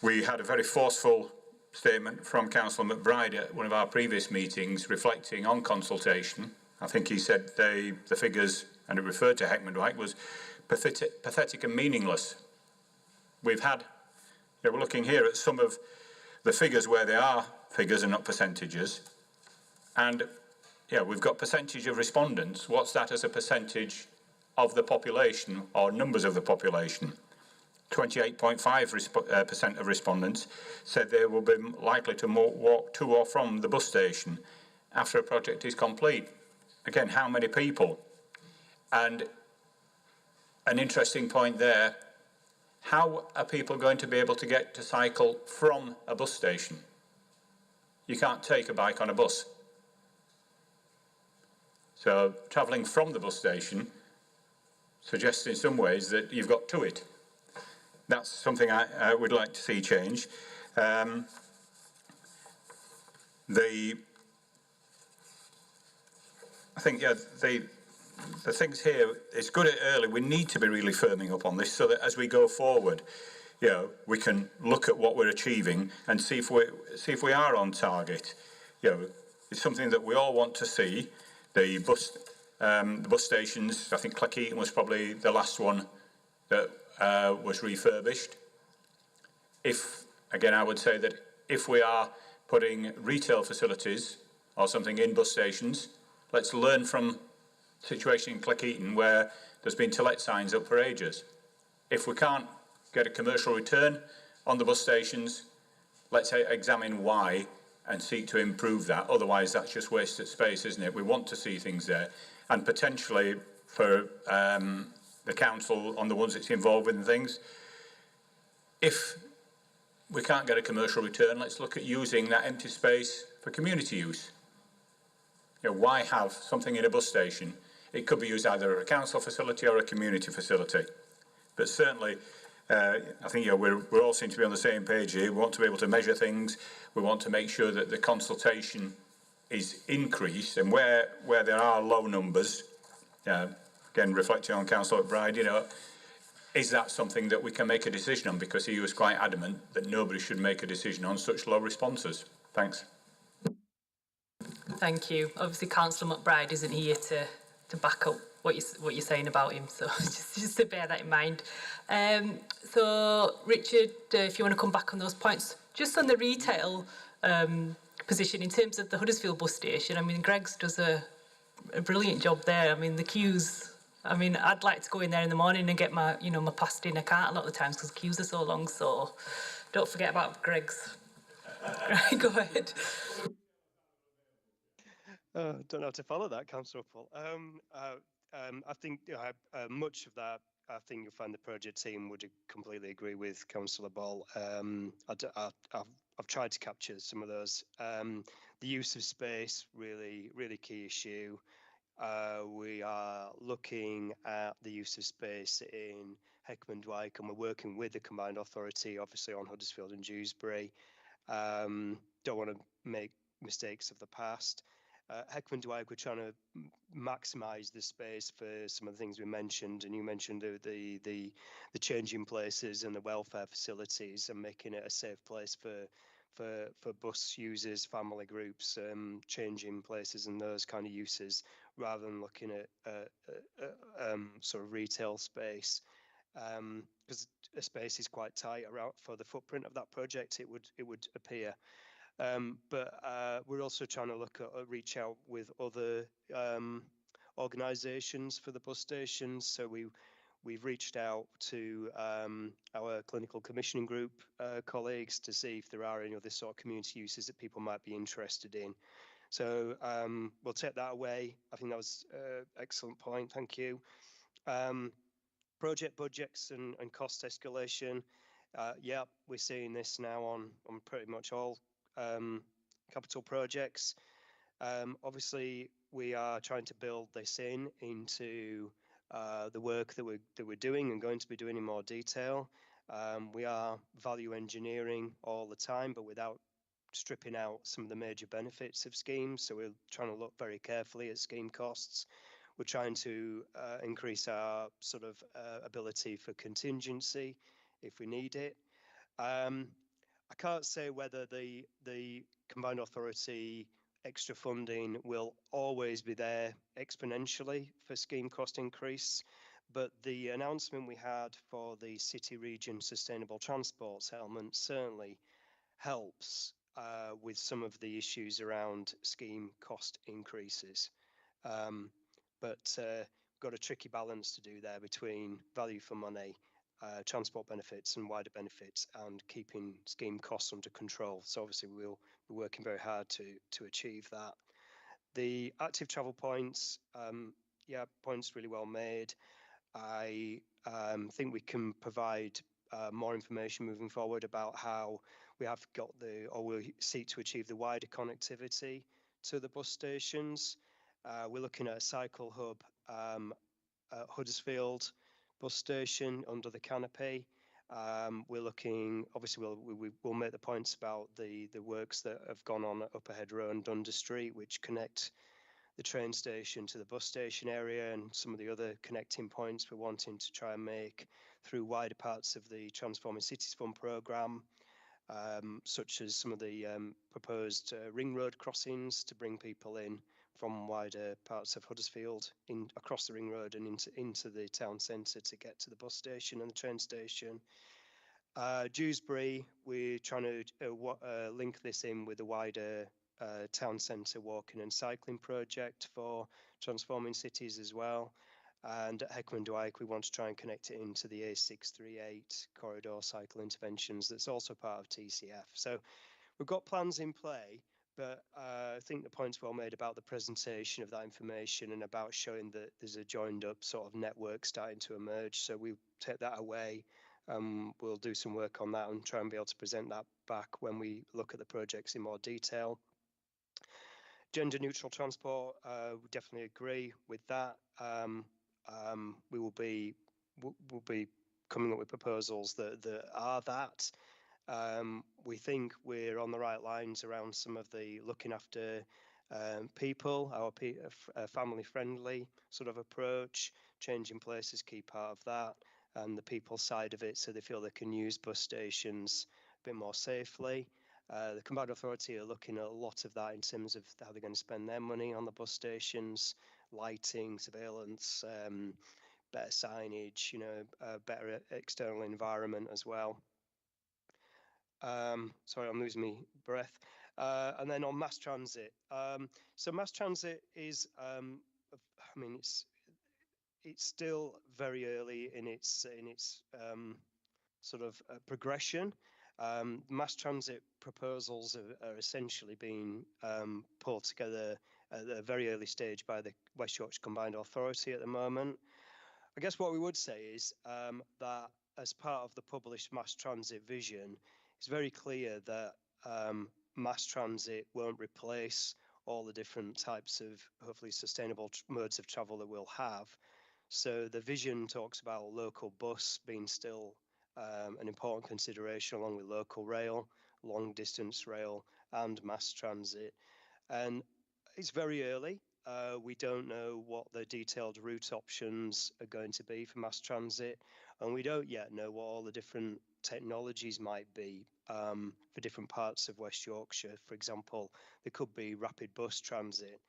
we had a very forceful statement from Councillor McBride at one of our previous meetings reflecting on consultation. I think he said the figures, and it referred to Heckmondwike, was pathetic and meaningless. We're looking here at some of the figures where they are figures and not percentages. And yeah, we've got percentage of respondents. What's that as a percentage of the population or numbers of the population? 28.5% of respondents said they will be likely to walk to or from the bus station after a project is complete. Again, how many people? And an interesting point there, how are people going to be able to get to cycle from a bus station? You can't take a bike on a bus. So travelling from the bus station suggests in some ways that you've got to it. That's something I would like to see change. I think, yeah, the things here, it's good early. We need to be really firming up on this so that as we go forward, you know, we can look at what we're achieving and see if we are on target. You know, it's something that we all want to see. The bus The bus stations, I think Cleckheaton was probably the last one that was refurbished. Again, I would say that if we are putting retail facilities or something in bus stations, let's learn from the situation in Cleckheaton where there's been to let signs up for ages. If we can't get a commercial return on the bus stations, let's examine why and seek to improve that. Otherwise, that's just wasted space, isn't it? We want to see things there. And potentially for the council on the ones it's involved with and things, if we can't get a commercial return, let's look at using that empty space for community use. You know, why have something in a bus station? It could be used either as a council facility or a community facility. But certainly, I think we all seem to be on the same page here. We want to be able to measure things. We want to make sure that the consultation is increased, and where there are low numbers, again reflecting on Councillor McBride, is that something that we can make a decision on? Because he was quite adamant that nobody should make a decision on such low responses. Thanks. Thank you. Obviously, Councillor McBride isn't here to back up what you're saying about him, so just to bear that in mind. So, Richard, if you want to come back on those points, just on the retail position in terms of the Huddersfield bus station. I mean, Greg's does a brilliant job there. I mean, the queues. I mean, I'd like to go in there in the morning and get my my pasta in a cart a lot of the times because the queues are so long. So, don't forget about Greg's. Go ahead. Don't know how to follow that, Councillor Paul. I think much of that, I think you'll find the project team would completely agree with Councillor Ball. I've tried to capture some of those. The use of space, really key issue. We are looking at the use of space in Heckham and Dwight, and we're working with the combined authority, obviously on Huddersfield and Dewsbury. Don't want to make mistakes of the past. Heckham and Dwight, we're trying to maximise the space for some of the things we mentioned, and you mentioned the changing places and the welfare facilities, and making it a safe place for bus users, family groups, changing places and those kind of uses, rather than looking at sort of retail space, because a space is quite tight around for the footprint of that project. It would appear. But we're also trying to look at reach out with other organisations for the bus stations. So we've reached out to our clinical commissioning group colleagues to see if there are any other sort of community uses that people might be interested in. So we'll take that away. I think that was an excellent point. Thank you. Project budgets and cost escalation. Yeah, we're seeing this now on pretty much all capital projects. Obviously, we are trying to build this into the work that we're doing and going to be doing in more detail. We are value engineering all the time, but without stripping out some of the major benefits of schemes. So we're trying to look very carefully at scheme costs. We're trying to increase our sort of ability for contingency if we need it. I can't say whether the combined authority extra funding will always be there exponentially for scheme cost increase, but the announcement we had for the city region sustainable transport settlement certainly helps with some of the issues around scheme cost increases. But got a tricky balance to do there between value for money, transport benefits and wider benefits, and keeping scheme costs under control. So obviously we'll be working very hard to achieve that. The active travel points, yeah, points really well made. I think we can provide more information moving forward about how we have got we'll seek to achieve the wider connectivity to the bus stations. We're looking at a cycle hub at Huddersfield bus station under the canopy. We're looking, obviously we'll make the points about the works that have gone on at Upper Head Road and Dundas Street, which connect the train station to the bus station area, and some of the other connecting points we're wanting to try and make through wider parts of the Transforming Cities Fund programme, such as some of the proposed ring road crossings to bring people in from wider parts of Huddersfield across the ring road and into the town centre to get to the bus station and the train station. Dewsbury, we're trying to link this in with the wider town centre walking and cycling project for transforming cities as well. And at Heckham and Dwight, we want to try and connect it into the A638 corridor cycle interventions that's also part of TCF. So we've got plans in play, but I think the point's well made about the presentation of that information and about showing that there's a joined up sort of network starting to emerge. So we take that away. We'll do some work on that and try and be able to present that back when we look at the projects in more detail. Gender neutral transport, we definitely agree with that. We will be coming up with proposals that are that. We think we're on the right lines around some of the looking after people, our family friendly sort of approach. Changing place is key part of that, and the people side of it, so they feel they can use bus stations a bit more safely. The Combined Authority are looking at a lot of that in terms of how they're going to spend their money on the bus stations, lighting, surveillance, better signage, better external environment as well. Sorry, I'm losing my breath. And then on mass transit. So mass transit is, I mean, it's still very early in its sort of progression. Mass transit proposals are essentially being pulled together at a very early stage by the West Yorkshire Combined Authority at the moment. I guess what we would say is that as part of the published mass transit vision, it's very clear that mass transit won't replace all the different types of hopefully sustainable modes of travel that we'll have. So the vision talks about local bus being still an important consideration, along with local rail, long distance rail, and mass transit. And it's very early. We don't know what the detailed route options are going to be for mass transit, and we don't yet know what all the different technologies might be for different parts of West Yorkshire. For example, there could be rapid bus transit,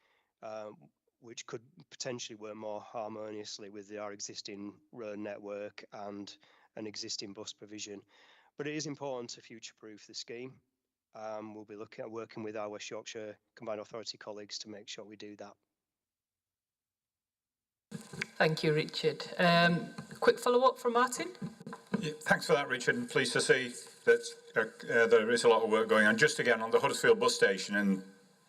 which could potentially work more harmoniously with our existing road network and an existing bus provision. But it is important to future-proof the scheme. We'll be looking at working with our West Yorkshire Combined Authority colleagues to make sure we do that. Thank you, Richard. Quick follow-up from Martin. Yeah, thanks for that, Richard, and pleased to see that there is a lot of work going on. Just again on the Huddersfield bus station and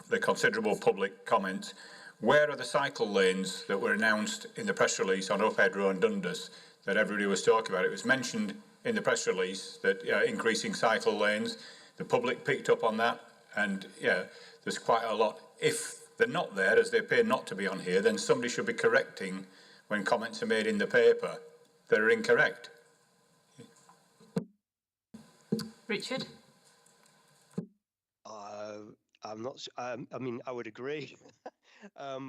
the considerable public comment, where are the cycle lanes that were announced in the press release on Uphead Road and Dundas that everybody was talking about? It was mentioned in the press release that increasing cycle lanes, the public picked up on that, and yeah, there's quite a lot. If they're not there, as they appear not to be on here, then somebody should be correcting when comments are made in the paper that are incorrect. Richard? I'm not. I mean, I would agree.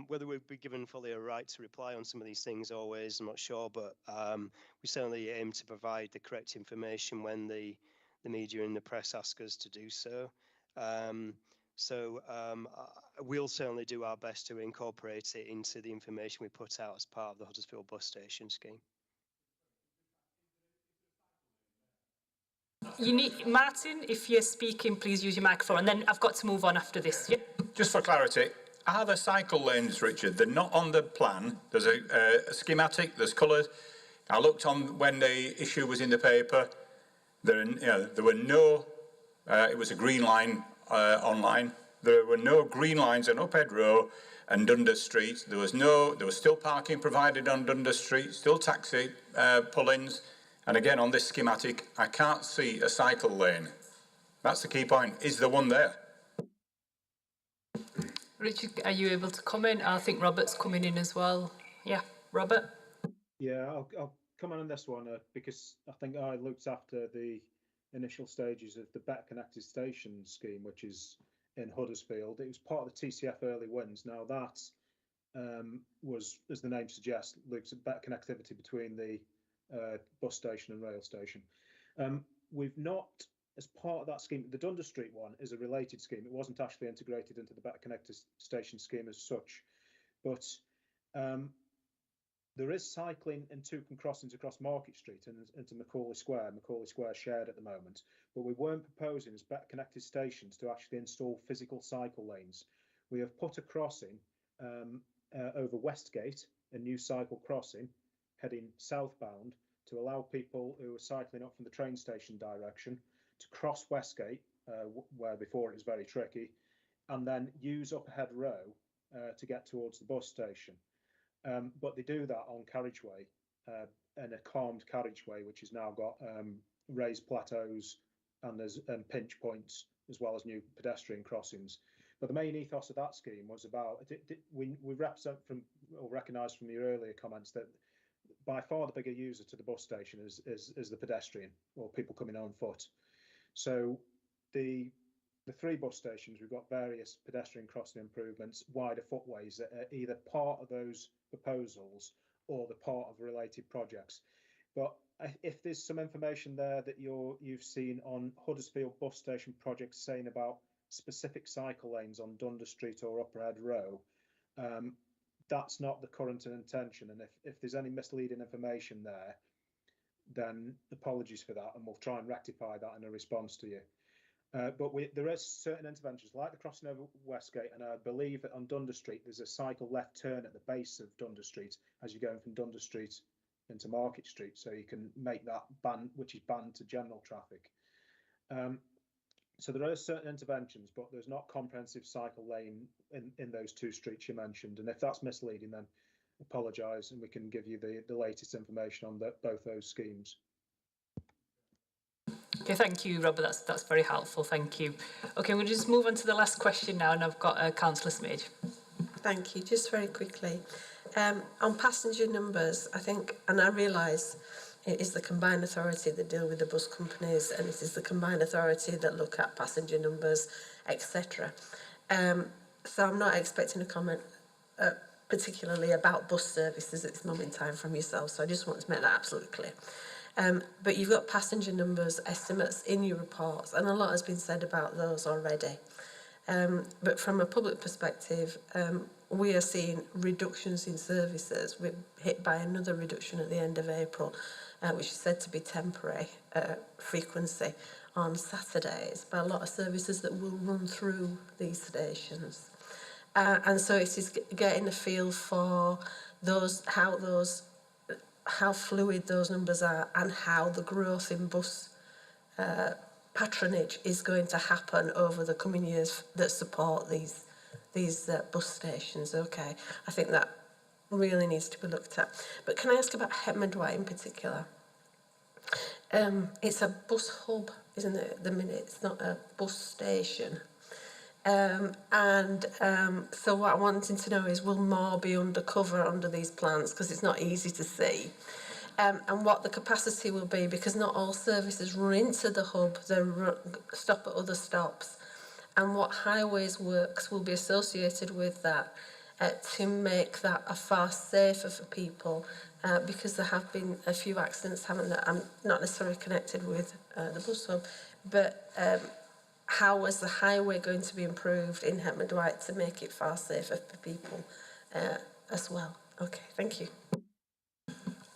Whether we'd be given fully a right to reply on some of these things, always, I'm not sure. But we certainly aim to provide the correct information when the media and the press ask us to do so. We'll certainly do our best to incorporate it into the information we put out as part of the Huddersfield bus station scheme. You need, Martin, if you're speaking, please use your microphone, and then I've got to move on after this. Yeah? Just for clarity, are there cycle lanes, Richard? They're not on the plan. There's a schematic, there's colours. I looked on when the issue was in the paper. There were no, it was a green line online. There were no green lines on Uphead Row and Dundas Street. There was still parking provided on Dundas Street, still taxi pull-ins. And again, on this schematic, I can't see a cycle lane. That's the key point. Is there one there? Richard, are you able to comment? I think Robert's coming in as well. Yeah, Robert? Yeah, I'll come on this one because I think I looked after the initial stages of the Better Connected Station scheme, which is in Huddersfield. It was part of the TCF Early Wins. Now that was, as the name suggests, looks at better connectivity between the bus station and rail station. We've not as part of that scheme, the Dundas Street one is a related scheme. It wasn't actually integrated into the Better Connected Station scheme as such, but there is cycling and Toucan crossings across Market Street and into Macaulay Square. Macaulay Square shared at the moment, but we weren't proposing as Better Connected Stations to actually install physical cycle lanes. We have put a crossing over Westgate, a new cycle crossing heading southbound, to allow people who are cycling up from the train station direction to cross Westgate, where before it was very tricky, and then use Upperhead Row to get towards the bus station. But they do that on carriageway, and a calmed carriageway, which has now got raised plateaus and there's pinch points, as well as new pedestrian crossings. But the main ethos of that scheme was about, we represent from, or recognise from your earlier comments, that by far the bigger user to the bus station is the pedestrian or people coming on foot. So the 3 bus stations, we've got various pedestrian crossing improvements, wider footways that are either part of those proposals or the part of related projects. But if there's some information there that you've seen on Huddersfield bus station projects saying about specific cycle lanes on Dundas Street or Upperhead Row, that's not the current intention. And if there's any misleading information there, then apologies for that, and we'll try and rectify that in a response to you. But there is certain interventions, like the crossing over Westgate, and I believe that on Dundas Street there's a cycle left turn at the base of Dundas Street as you're going from Dundas Street into Market Street, so you can make that ban, which is banned to general traffic. So there are certain interventions, but there's not comprehensive cycle lane in those 2 streets you mentioned. And if that's misleading, then apologise, and we can give you the latest information on both those schemes. Okay, thank you, Robert. That's very helpful. Thank you. Okay, we'll just move on to the last question now, and I've got Councillor Smidge. Thank you. Just very quickly, on passenger numbers, I think, and I realise it is the combined authority that deal with the bus companies, and it is the combined authority that look at passenger numbers, etc. So I'm not expecting a comment particularly about bus services at this moment in time from yourself, so I just want to make that absolutely clear. But you've got passenger numbers estimates in your reports, and a lot has been said about those already. But from a public perspective, we are seeing reductions in services. We're hit by another reduction at the end of April, which is said to be temporary frequency on Saturdays by a lot of services that will run through these stations. And so it is getting a feel for how fluid those numbers are, and how the growth in bus patronage is going to happen over the coming years that support these bus stations. Okay, I think that really needs to be looked at. But can I ask about Hetman Dwight in particular? It's a bus hub, isn't it, at the minute? It's not a bus station. So what I'm wanting to know is, will more be undercover under these plans, because it's not easy to see, and what the capacity will be, because not all services run into the hub, they stop at other stops, and what highways works will be associated with that to make that a far safer for people, because there have been a few accidents, haven't there? I'm not necessarily connected with the bus hub, but how is the highway going to be improved in Hetman Dwight to make it far safer for people as well? Okay, thank you.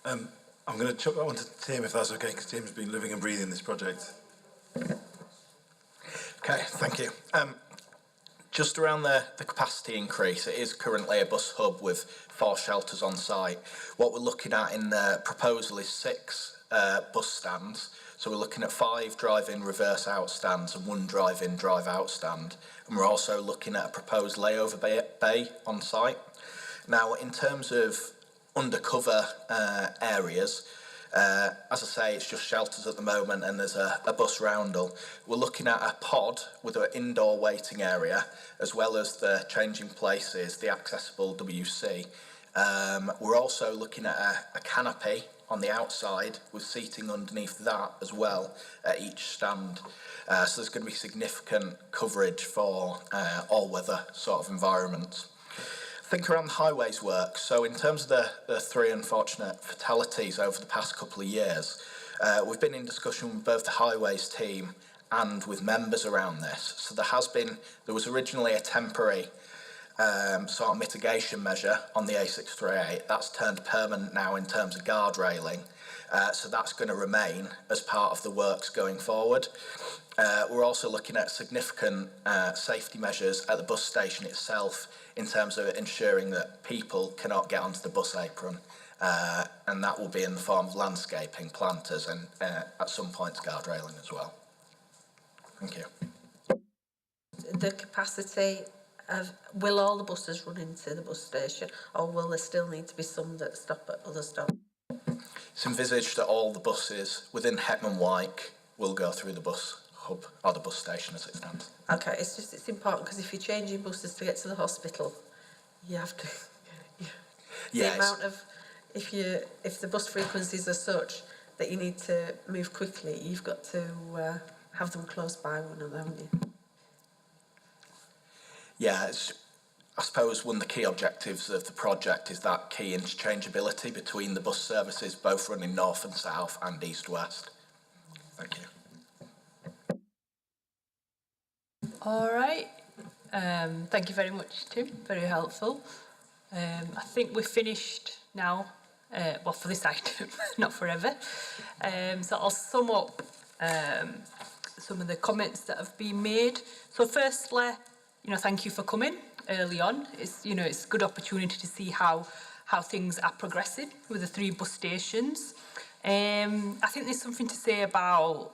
I'm going to chuck that one to Tim, if that's okay, because Tim's been living and breathing this project. Okay, thank you. Just around the capacity increase, it is currently a bus hub with 4 shelters on site. What we're looking at in the proposal is 6 bus stands. So we're looking at 5 drive-in reverse out stands and 1 drive-in drive out stand. And we're also looking at a proposed layover bay on site. Now, in terms of undercover areas, as I say, it's just shelters at the moment, and there's a bus roundel. We're looking at a pod with an indoor waiting area, as well as the changing places, the accessible WC. We're also looking at a canopy on the outside with seating underneath that as well at each stand. So there's going to be significant coverage for all weather sort of environments. I think around the highways work, so in terms of the 3 unfortunate fatalities over the past couple of years, we've been in discussion with both the highways team and with members around this. So there was originally a temporary sort of mitigation measure on the A638. That's turned permanent now in terms of guard railing. So that's going to remain as part of the works going forward. We're also looking at significant safety measures at the bus station itself in terms of ensuring that people cannot get onto the bus apron, and that will be in the form of landscaping, planters, and at some points guard railing as well. Thank you. The capacity of, will all the buses run into the bus station, or will there still need to be some that stop at other stops? It's envisaged that all the buses within Hetman Wyke will go through the bus hub or the bus station as it stands. Okay, it's important because if you're changing buses to get to the hospital, you have to. Yeah, the amount of, if the bus frequencies are such that you need to move quickly, you've got to have them close by one another, haven't you? Yeah, I suppose one of the key objectives of the project is that key interchangeability between the bus services, both running north and south and east-west. Thank you. All right. Thank you very much, Tim. Very helpful. I think we're finished now. Well, for this item, not forever. So I'll sum up some of the comments that have been made. So firstly, thank you for coming early on. It's a good opportunity to see how things are progressing with the 3 bus stations. I think there's something to say about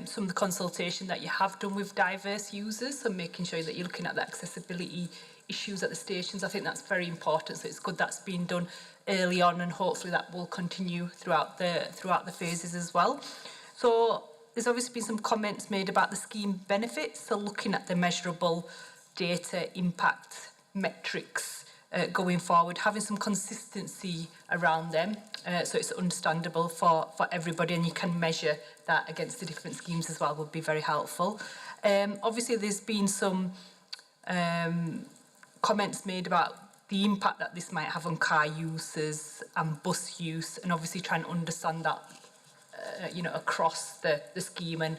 some of the consultation that you have done with diverse users, so making sure that you're looking at the accessibility issues at the stations. I think that's very important, so it's good that's been done early on, and hopefully that will continue throughout the phases as well. So there's obviously been some comments made about the scheme benefits, so looking at the measurable data impact metrics going forward, having some consistency around them, so it's understandable for everybody, and you can measure that against the different schemes as well, would be very helpful. Obviously there's been some comments made about the impact that this might have on car users and bus use, and obviously trying to understand that across the scheme, and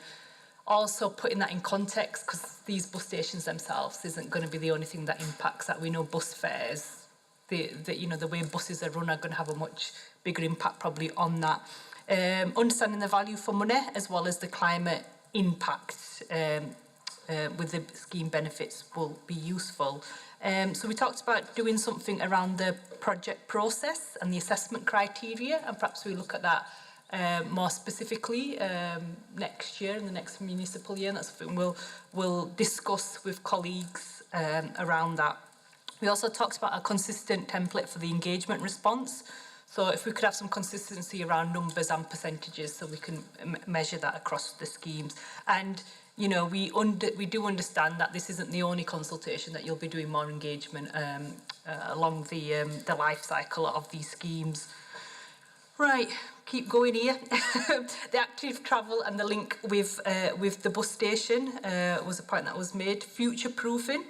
also putting that in context, because these bus stations themselves isn't going to be the only thing that impacts that. We know bus fares, the way buses are run are going to have a much bigger impact probably on that. Understanding the value for money as well as the climate impact with the scheme benefits will be useful. So we talked about doing something around the project process and the assessment criteria, and perhaps we look at that more specifically next year, in the next municipal year, and that's something we'll discuss with colleagues around that. We also talked about a consistent template for the engagement response. So if we could have some consistency around numbers and percentages, so we can measure that across the schemes. And we do understand that this isn't the only consultation, that you'll be doing more engagement along the life cycle of these schemes. Right, keep going here. The active travel and the link with the bus station was a point that was made. Future proofing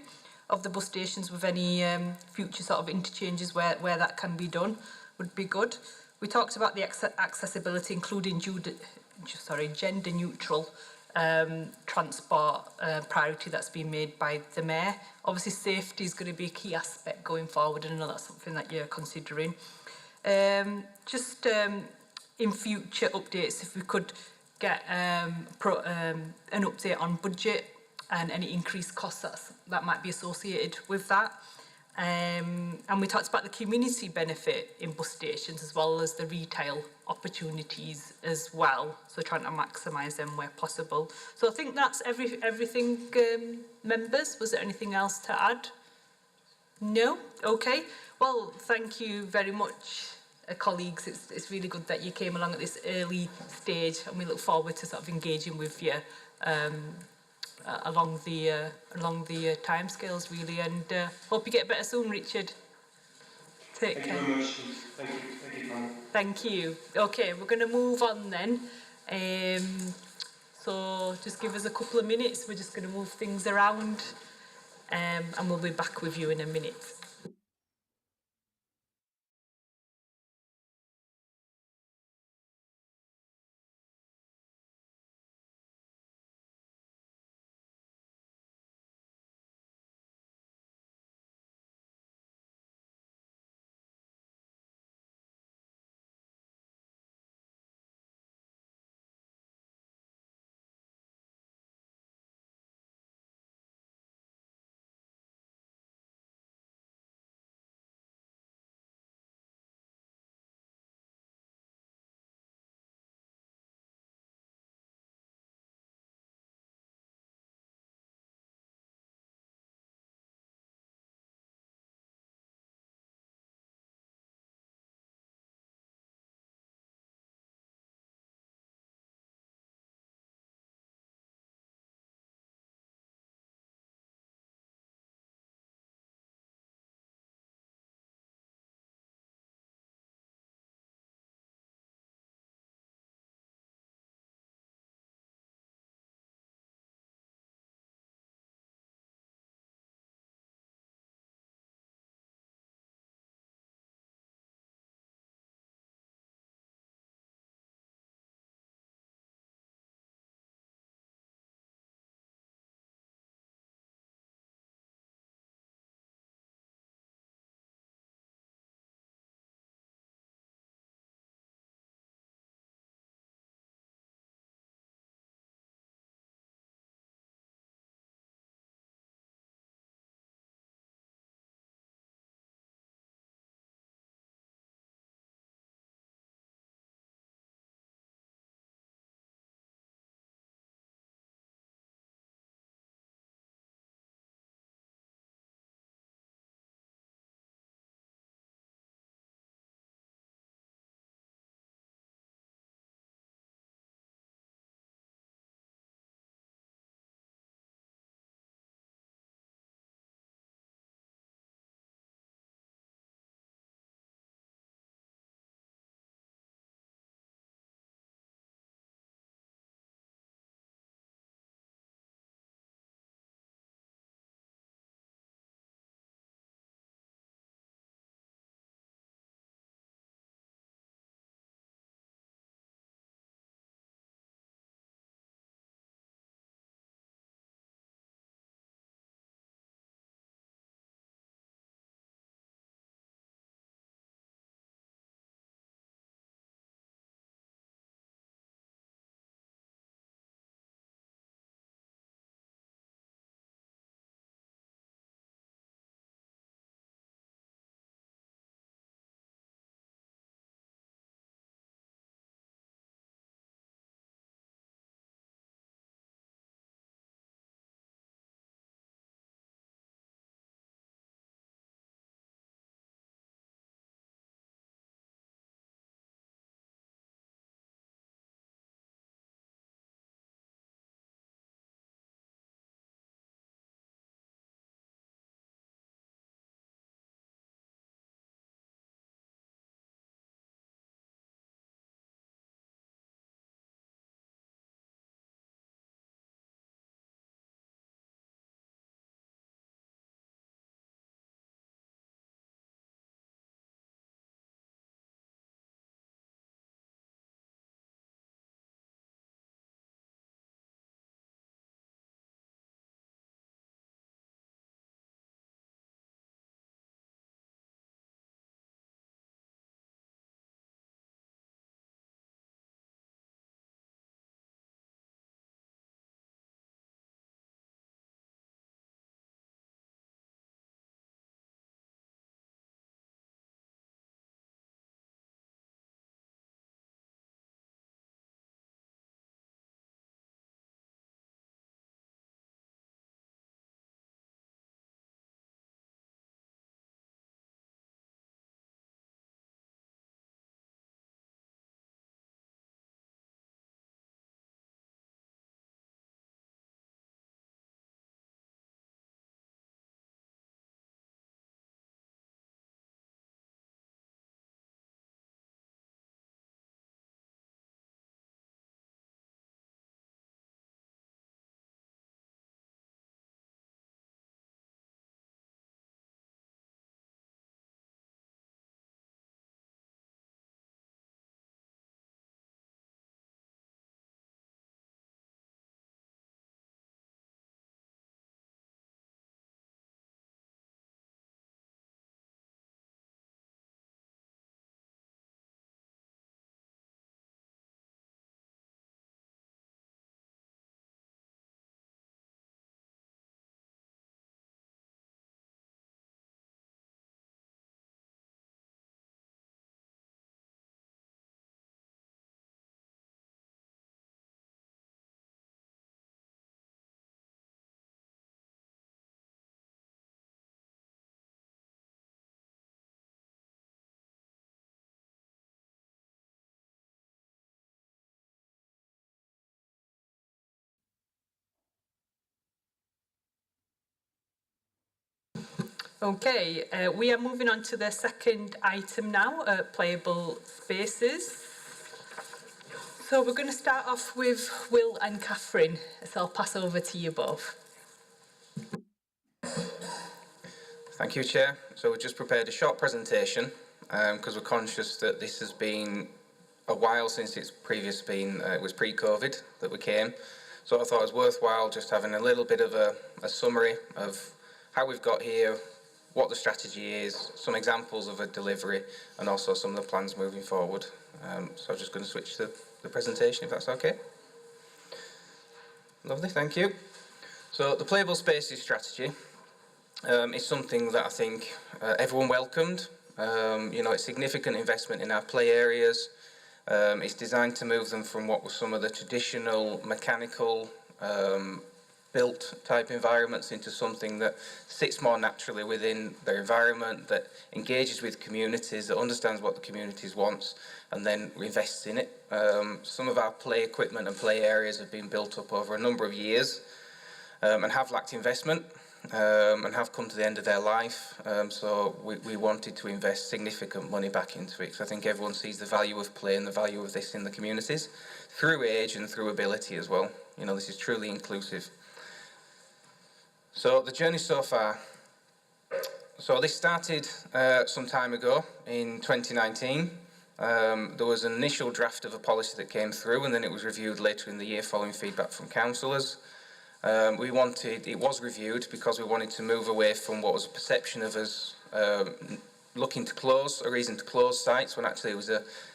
of the bus stations with any future sort of interchanges where that can be done would be good. We talked about the accessibility, including gender neutral transport priority that's been made by the Mayor. Obviously safety is going to be a key aspect going forward, and I know that's something that you're considering. In future updates, if we could get an update on budget and any increased costs that might be associated with that. And we talked about the community benefit in bus stations as well as the retail opportunities as well, so trying to maximise them where possible. So I think that's everything, members. Was there anything else to add? No? Okay. Well, thank you very much, colleagues. It's really good that you came along at this early stage, and we look forward to sort of engaging with you along the timescales really, and hope you get better soon, Richard. Take care. Thank you very much. Thank you, Connie. Thank you. Okay, we're going to move on then. So just give us a couple of minutes. We're just going to move things around, and we'll be back with you in a minute. Okay, we are moving on to the second item now, playable spaces. So we're going to start off with Will and Catherine, so I'll pass over to you both. Thank you, Chair. So we've just prepared a short presentation because we're conscious that this has been a while since it's previously been, it was pre-COVID that we came. So I thought it was worthwhile just having a little bit of a summary of how we've got here, what the strategy is, some examples of a delivery, and also some of the plans moving forward. So I'm just going to switch to the presentation, if that's okay. Lovely, thank you. So the Playable Spaces strategy is something that I think everyone welcomed. You know, it's significant investment in our play areas. It's designed to move them from what were some of the traditional mechanical built type environments into something that sits more naturally within their environment, that engages with communities, that understands what the communities wants, and then invests in it. Some of our play equipment and play areas have been built up over a number of years and have lacked investment and have come to the end of their life. So we wanted to invest significant money back into it, because I think everyone sees the value of play and the value of this in the communities through age and through ability as well. You know, this is truly inclusive. So the journey so far. So this started some time ago in 2019. There was an initial draft of a policy that came through, and then it was reviewed later in the year following feedback from councillors. It was reviewed because we wanted to move away from what was a perception of us looking to close, a reason to close sites, when actually it was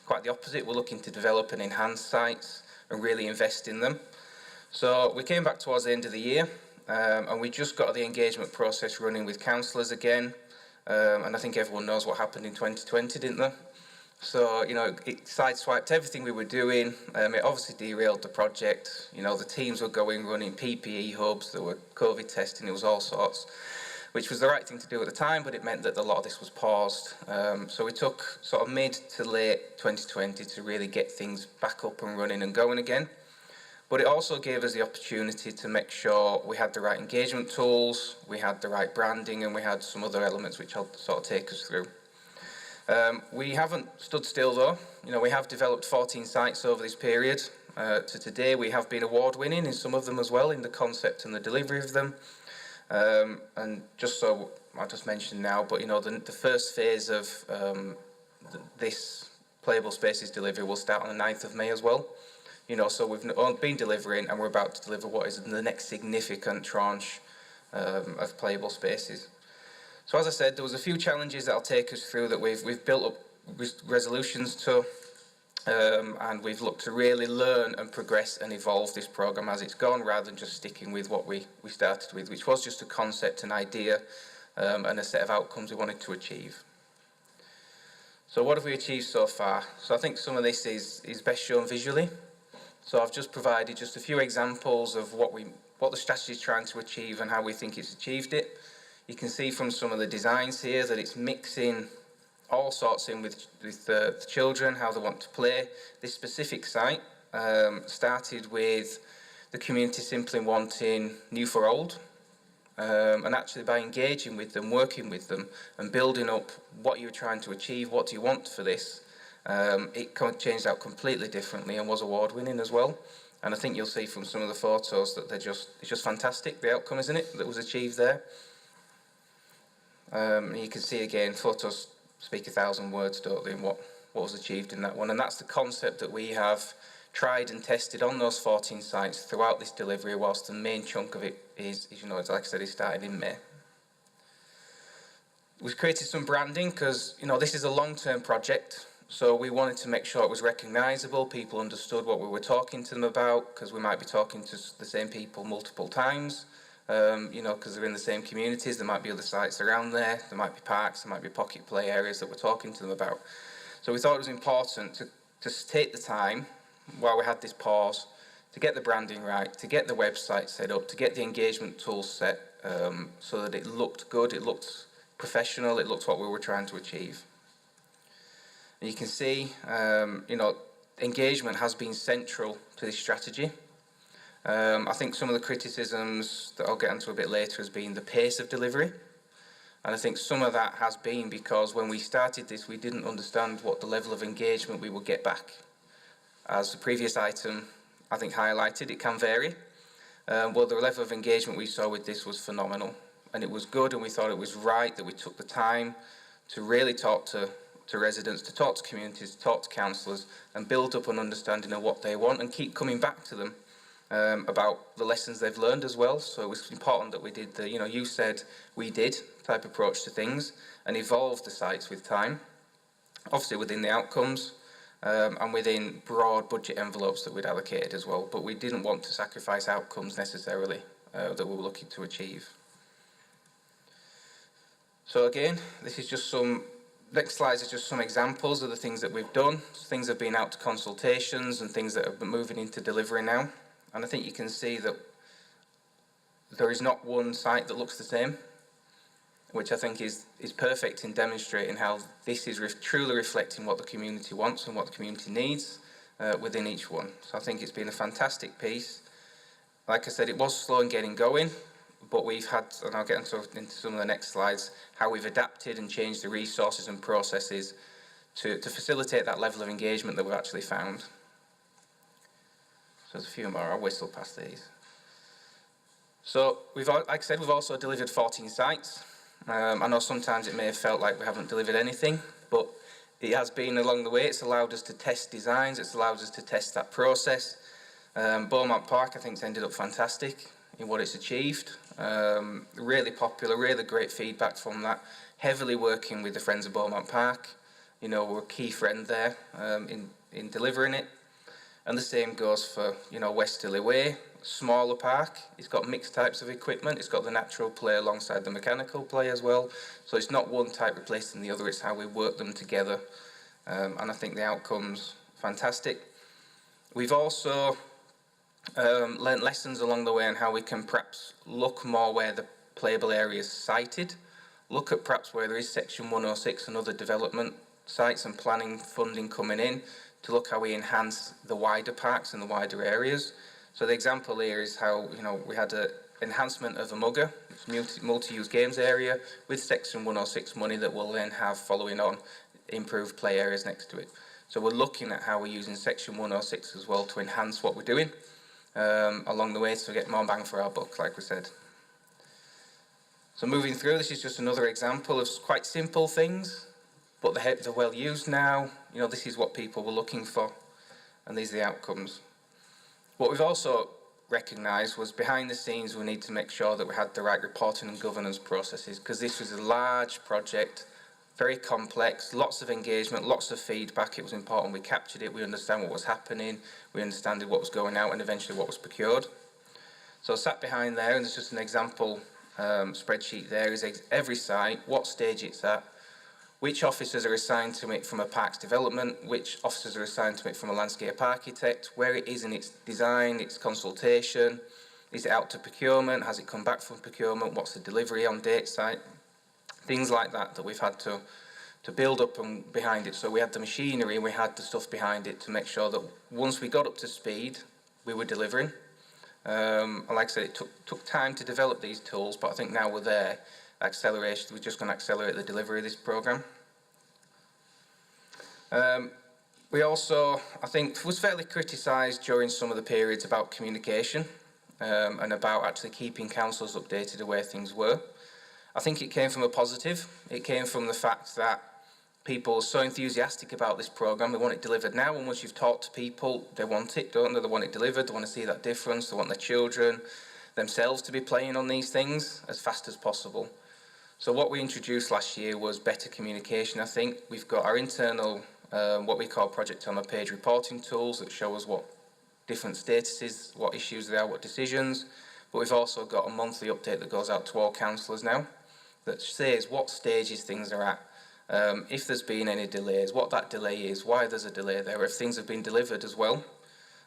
quite the opposite. We're looking to develop and enhance sites and really invest in them. So we came back towards the end of the year, and we just got the engagement process running with councillors again. And I think everyone knows what happened in 2020, didn't they? So, you know, it sideswiped everything we were doing. It obviously derailed the project. You know, the teams were running PPE hubs, there were COVID testing, it was all sorts, which was the right thing to do at the time, but it meant that a lot of this was paused. So we took sort of mid to late 2020 to really get things back up and running and going again. But it also gave us the opportunity to make sure we had the right engagement tools, we had the right branding, and we had some other elements which I'll sort of take us through. We haven't stood still though. You know, we have developed 14 sites over this period. To today, we have been award-winning in some of them as well, in the concept and the delivery of them. And just so I'll just mention now, but you know, the first phase of this Playable Spaces delivery will start on the 9th of May as well. You know, so we've been delivering, and we're about to deliver what is the next significant tranche of Playable Spaces. So as I said, there was a few challenges that I'll take us through that we've built up resolutions to, and we've looked to really learn and progress and evolve this programme as it's gone, rather than just sticking with what we started with, which was just a concept, an idea, and a set of outcomes we wanted to achieve. So what have we achieved so far? So I think some of this is best shown visually. So I've just provided just a few examples of what the strategy is trying to achieve and how we think it's achieved it. You can see from some of the designs here that it's mixing all sorts in with the children, how they want to play. This specific site started with the community simply wanting new for old, and actually by engaging with them, working with them, and building up what you're trying to achieve, what do you want for this, it changed out completely differently and was award-winning as well. And I think you'll see from some of the photos that it's just fantastic, the outcome, isn't it, that was achieved there. You can see again, photos speak 1,000 words, don't they, in what was achieved in that one. And that's the concept that we have tried and tested on those 14 sites throughout this delivery, whilst the main chunk of it is you know, like I said, it started in May. We've created some branding because, you know, this is a long-term project. So we wanted to make sure it was recognisable, people understood what we were talking to them about, because we might be talking to the same people multiple times, you know, because they're in the same communities. There might be other sites around there, there might be parks, there might be pocket play areas that we're talking to them about. So we thought it was important to take the time, while we had this pause, to get the branding right, to get the website set up, to get the engagement tools set, so that it looked good, it looked professional, it looked what we were trying to achieve. And you can see, you know, engagement has been central to this strategy. I think some of the criticisms that I'll get into a bit later has been the pace of delivery. And I think some of that has been because when we started this, we didn't understand what the level of engagement we would get back. As the previous item, I think, highlighted, it can vary. Well, the level of engagement we saw with this was phenomenal. And it was good, and we thought it was right that we took the time to really talk to residents, to talk to communities, to talk to councillors, and build up an understanding of what they want and keep coming back to them about the lessons they've learned as well. So it was important that we did the, you said we did type approach to things and evolve the sites with time, obviously within the outcomes and within broad budget envelopes that we'd allocated as well. But we didn't want to sacrifice outcomes necessarily that we were looking to achieve. So again, this is just next slide is just some examples of the things that we've done. Things have been out to consultations and things that have been moving into delivery now. And I think you can see that there is not one site that looks the same, which I think is perfect in demonstrating how this is truly reflecting what the community wants and what the community needs within each one. So I think it's been a fantastic piece. Like I said, it was slow in getting going, but we've had, and I'll get into some of the next slides, how we've adapted and changed the resources and processes to facilitate that level of engagement that we've actually found. So there's a few more, I'll whistle past these. So, like I said, we've also delivered 14 sites. I know sometimes it may have felt like we haven't delivered anything, but it has been along the way. It's allowed us to test designs, it's allowed us to test that process. Beaumont Park, I think, has ended up fantastic in what it's achieved. Really popular, really great feedback from that. Heavily working with the Friends of Beaumont Park. We're a key friend there in delivering it. And the same goes for, Westerly Way, smaller park. It's got mixed types of equipment. It's got the natural play alongside the mechanical play as well. So it's not one type replacing the other, it's how we work them together. And I think the outcome's fantastic. We've also learnt lessons along the way on how we can perhaps look more where the playable area is sited, look at perhaps where there is Section 106 and other development sites and planning funding coming in, to look how we enhance the wider parks and the wider areas. So the example here is how, we had an enhancement of a mugger, multi-use games area, with Section 106 money that will then have, following on, improved play areas next to it. So we're looking at how we're using Section 106 as well to enhance what we're doing along the way to get more bang for our buck, like we said. So moving through, this is just another example of quite simple things, but they're well used now. This is what people were looking for, and these are the outcomes. What we've also recognised was behind the scenes we need to make sure that we had the right reporting and governance processes, because this was a large project, very complex, lots of engagement, lots of feedback. It was important we captured it, we understand what was happening, we understood what was going out and eventually what was procured. So sat behind there, and there's just an example spreadsheet there, is every site, what stage it's at, which officers are assigned to it from a parks development, which officers are assigned to it from a landscape architect, where it is in its design, its consultation, is it out to procurement, has it come back from procurement, what's the delivery on date site, things like that we've had to build up and behind it. So we had the machinery, we had the stuff behind it to make sure that once we got up to speed, we were delivering. And like I said, it took time to develop these tools, but I think now we're there. Acceleration, we're just going to accelerate the delivery of this programme. We also, I think, was fairly criticised during some of the periods about communication and about actually keeping councils updated of where things were. I think it came from a positive. It came from the fact that people are so enthusiastic about this programme, they want it delivered now, and once you've talked to people, they want it, don't they? They want it delivered, they want to see that difference, they want their children themselves to be playing on these things as fast as possible. So what we introduced last year was better communication, I think. We've got our internal, what we call project on a page reporting tools that show us what different statuses, what issues there are, what decisions. But we've also got a monthly update that goes out to all councillors now that says what stages things are at, if there's been any delays, what that delay is, why there's a delay there, if things have been delivered as well.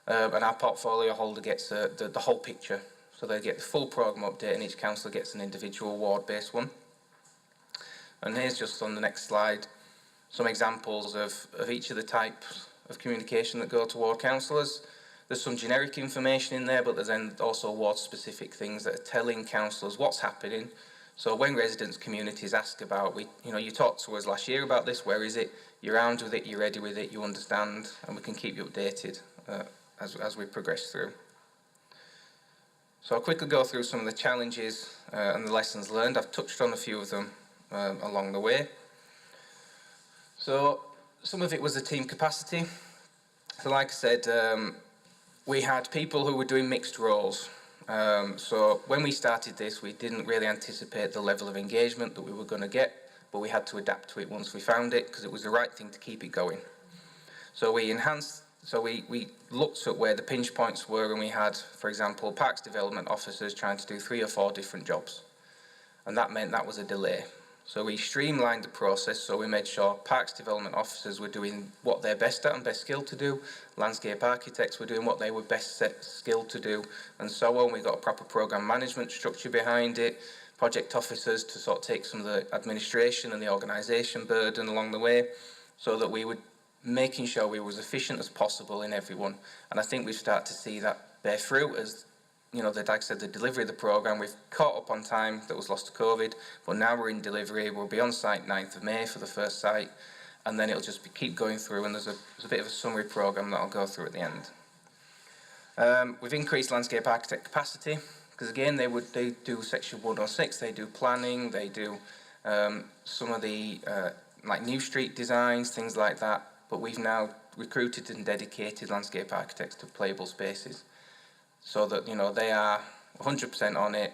And our portfolio holder gets the whole picture. So they get the full programme update and each councillor gets an individual ward-based one. And here's just on the next slide some examples of each of the types of communication that go to ward councillors. There's some generic information in there, but there's then also ward-specific things that are telling councillors what's happening So when residents, communities ask about, you talked to us last year about this, where is it? You're armed with it, you're ready with it, you understand, and we can keep you updated as we progress through. So I'll quickly go through some of the challenges and the lessons learned. I've touched on a few of them along the way. So some of it was the team capacity. So like I said, we had people who were doing mixed roles. So when we started this, we didn't really anticipate the level of engagement that we were going to get, but we had to adapt to it once we found it because it was the right thing to keep it going. So we looked at where the pinch points were, and we had, for example, parks development officers trying to do 3 or 4 different jobs. And that meant that was a delay. So we streamlined the process, so we made sure parks development officers were doing what they're best at and best skilled to do, landscape architects were doing what they were best skilled to do, and so on. We got a proper programme management structure behind it, project officers to sort of take some of the administration and the organisation burden along the way, so that we were making sure we were as efficient as possible in everyone. And I think we start to see that bear fruit as, like I said, the delivery of the programme, we've caught up on time that was lost to COVID, but now we're in delivery. We'll be on site 9th of May for the first site, and then it'll just keep going through, and there's a bit of a summary programme that I'll go through at the end. We've increased landscape architect capacity, because again, they do section 106, they do planning, they do some of the like new street designs, things like that, but we've now recruited and dedicated landscape architects to playable spaces, so that they are 100% on it.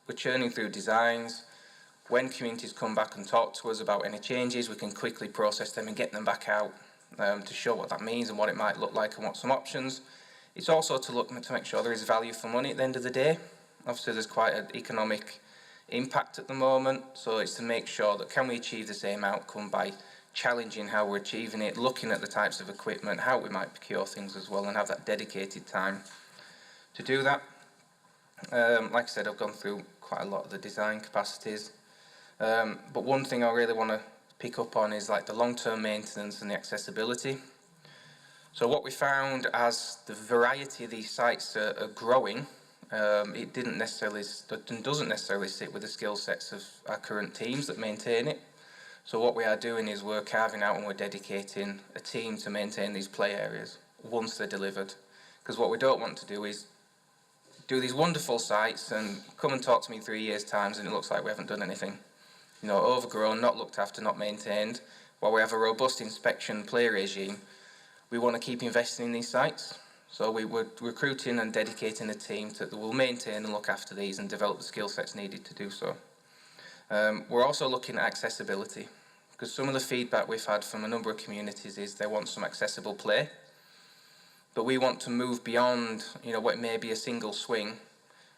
We're churning through designs. When communities come back and talk to us about any changes, we can quickly process them and get them back out to show what that means and what it might look like and what some options. It's also to make sure there is value for money at the end of the day. Obviously, there's quite an economic impact at the moment, so it's to make sure that can we achieve the same outcome by challenging how we're achieving it, looking at the types of equipment, how we might procure things as well, and have that dedicated time to do that. Like I said, I've gone through quite a lot of the design capacities, but one thing I really want to pick up on is like the long-term maintenance and the accessibility. So what we found as the variety of these sites are growing, it doesn't necessarily sit with the skill sets of our current teams that maintain it. So what we are doing is we're carving out and we're dedicating a team to maintain these play areas once they're delivered. Because what we don't want to do is do these wonderful sites and come and talk to me in 3 years' time and it looks like we haven't done anything. Overgrown, not looked after, not maintained. While we have a robust inspection play regime, we want to keep investing in these sites. So we're recruiting and dedicating a team that will maintain and look after these and develop the skill sets needed to do so. We're also looking at accessibility, because some of the feedback we've had from a number of communities is they want some accessible play. But we want to move beyond, what may be a single swing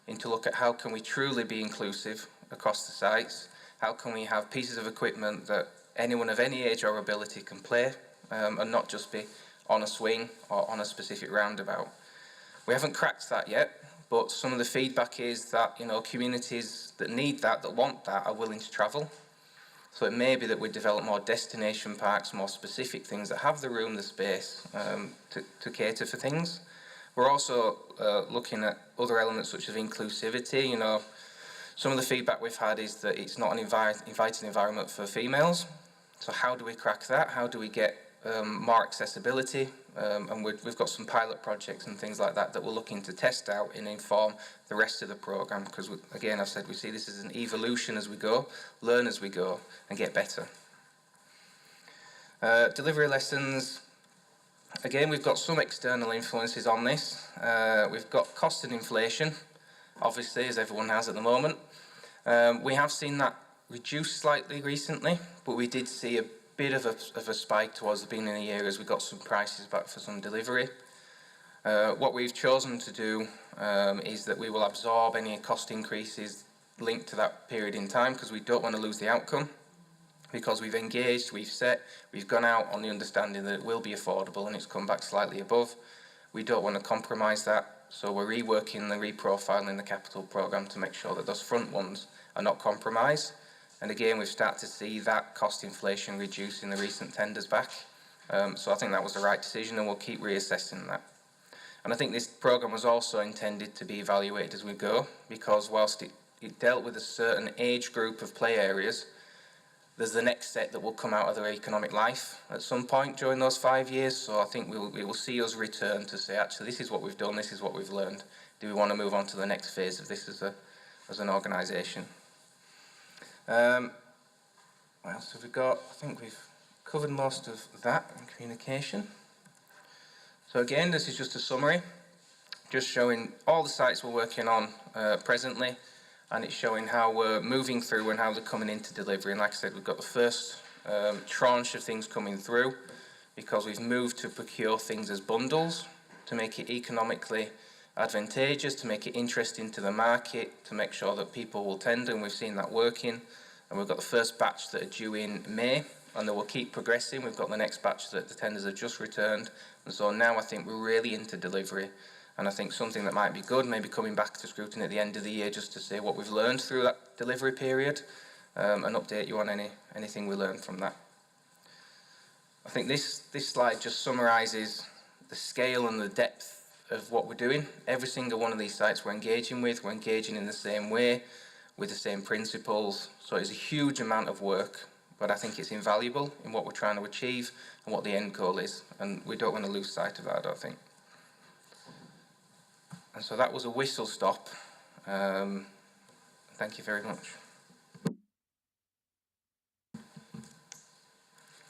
into look at how can we truly be inclusive across the sites, how can we have pieces of equipment that anyone of any age or ability can play, and not just be on a swing or on a specific roundabout. We haven't cracked that yet, but some of the feedback is that, communities that need that, that want that, are willing to travel. So it may be that we develop more destination parks, more specific things that have the room, the space to cater for things. We're also looking at other elements such as inclusivity. Some of the feedback we've had is that it's not an inviting environment for females. So how do we crack that? How do we get more accessibility? And we've got some pilot projects and things like that that we're looking to test out and inform the rest of the programme, because again, I've said we see this as an evolution as we go, learn as we go and get better. Delivery lessons, again, we've got some external influences on this. We've got cost and inflation, obviously, as everyone has at the moment. We have seen that reduce slightly recently, but we did see a bit of a spike towards the beginning of the year as we got some prices back for some delivery. What we've chosen to do is that we will absorb any cost increases linked to that period in time, because we don't want to lose the outcome, because we've engaged, we've gone out on the understanding that it will be affordable and it's come back slightly above. We don't want to compromise that, so we're reworking the reprofiling the capital programme to make sure that those front ones are not compromised. And again, we've started to see that cost inflation reduce in the recent tenders back. So I think that was the right decision, and we'll keep reassessing that. And I think this programme was also intended to be evaluated as we go, because whilst it dealt with a certain age group of play areas. There's the next set that will come out of their economic life at some point during those 5 years. So I think we will see us return to say, actually, this is what we've done, this is what we've learned. Do we want to move on to the next phase of this as an organisation? What else have we got? I think we've covered most of that in communication. So again, this is just a summary, just showing all the sites we're working on presently, and it's showing how we're moving through and how they're coming into delivery. And like I said, we've got the first tranche of things coming through because we've moved to procure things as bundles to make it economically advantageous, to make it interesting to the market, to make sure that people will tender, and we've seen that working. And we've got the first batch that are due in May, and they will keep progressing. We've got the next batch that the tenders have just returned, and so now I think we're really into delivery. And I think something that might be good, maybe coming back to scrutiny at the end of the year just to say what we've learned through that delivery period, and update you on anything we learned from that. I think this slide just summarises the scale and the depth of what we're doing. Every single one of these sites we're engaging in the same way, with the same principles. So it's a huge amount of work, but I think it's invaluable in what we're trying to achieve and what the end goal is, and we don't want to lose sight of that, I don't think. And so that was a whistle stop. Thank you very much.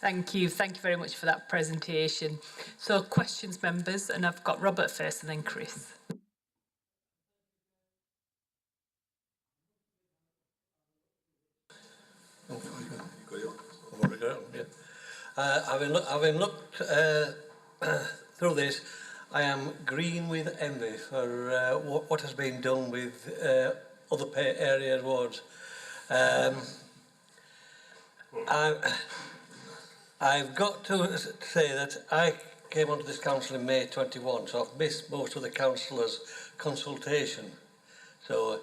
Thank you very much for that presentation. So questions, members, and I've got Robert first and then Chris. Having looked through this, I am green with envy for what has been done with other area wards. I've got to say that I came onto this council in May 21, so I've missed most of the councillors' consultation. So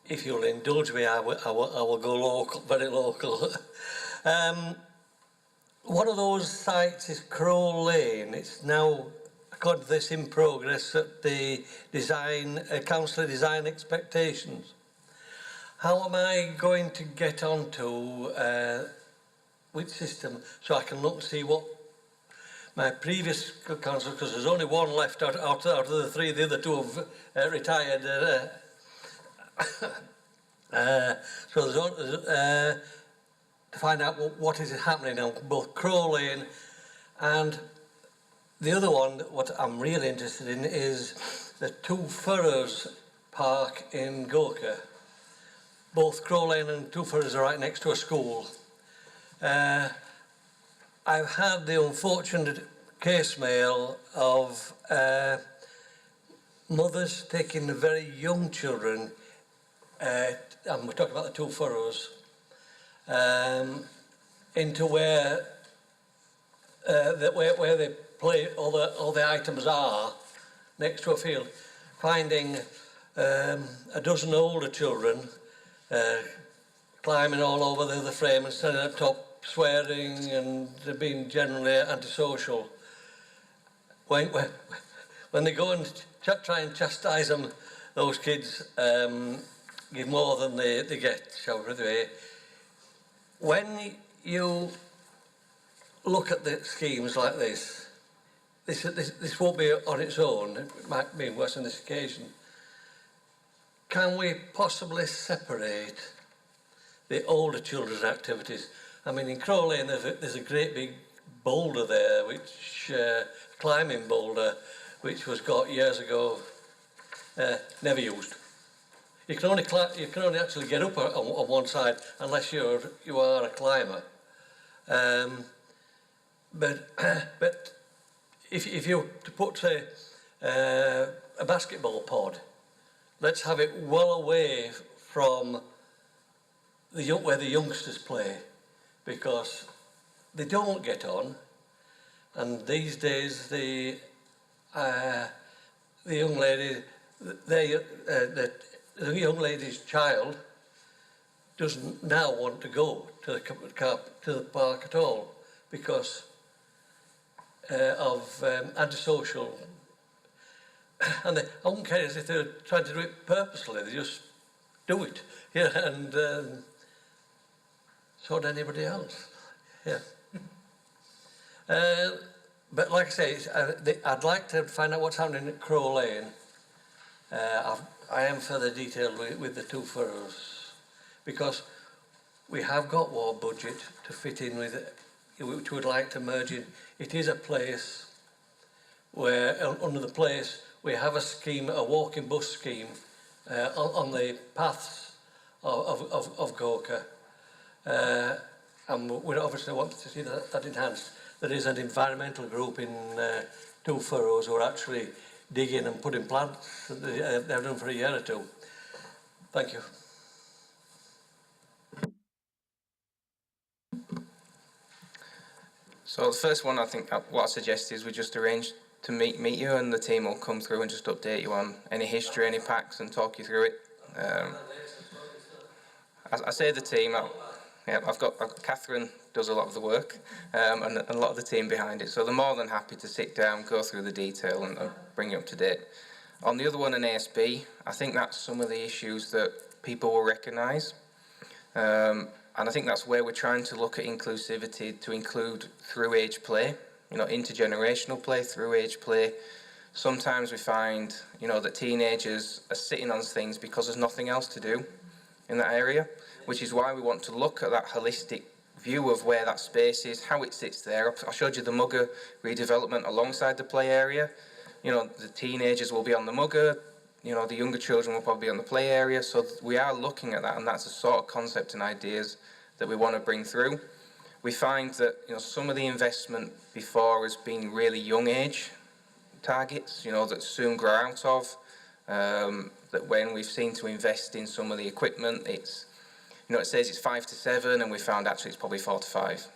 if you'll indulge me, I will go local, very local. One of those sites is Crow Lane. It's now, according to this, in progress at the councillor design expectations. How am I going to get onto which system so I can look and see what my previous councillor, because there's only one left out of the three, the other two have retired. So there's to find out what is happening on both Crow Lane and the other one. What I'm really interested in is the Two Furrows Park in Gorka. Both Crow Lane and Two Furrows are right next to a school. I've had the unfortunate case mail of mothers taking the very young children, and we're talking about the Two Furrows, into where they play, all the items are, next to a field, finding a dozen older children climbing all over the frame and standing up top, swearing and being generally antisocial. When they go and try and chastise them, those kids give more than they get, shall we say. When you look at the schemes like this won't be on its own. It might be worse on this occasion. Can we possibly separate the older children's activities? I mean, in Crow Lane, there's a great big boulder there, which climbing boulder, which was got years ago, never used. You can only actually get up on one side unless you are a climber. But if you to put say a basketball pod, let's have it well away from where the youngsters play, because they don't get on, and these days the young lady, the young lady's child doesn't now want to go to the park at all because of antisocial. And I wouldn't care if they're trying to do it purposely. They just do it. Yeah, and so did anybody else. Yeah. But like I say, I'd like to find out what's happening at Crow Lane. I am further detailed with the two furrows, because we have got more budget to fit in with it, which we'd like to merge in. It is a place where, under the place, we have a scheme, a walking bus scheme, on the paths of Gorka. And we obviously want to see that enhanced. There is an environmental group in Two Furrows who are actually digging and putting plants that they've done for a year or two. Thank you. So the first one, I think what I suggest is we just arrange to meet you, and the team will come through and just update you on any history, any packs, and talk you through it. I say the team. I've got Catherine does a lot of the work, and a lot of the team behind it. So they're more than happy to sit down, go through the detail, and bring you up to date. On the other one, an ASB, I think that's some of the issues that people will recognise. And I think that's where we're trying to look at inclusivity, to include through age play, intergenerational play, through age play. Sometimes we find, that teenagers are sitting on things because there's nothing else to do in that area, which is why we want to look at that holistic view of where that space is, how it sits there. I showed you the Mugger redevelopment alongside the play area. The teenagers will be on the Mugger, the younger children will probably be on the play area. So we are looking at that, and that's the sort of concept and ideas that we want to bring through. We find that some of the investment before has been really young age targets, that soon grow out of. That when we've seen to invest in some of the equipment, it's it says it's 5 to 7, and we found actually it's probably 4 to 5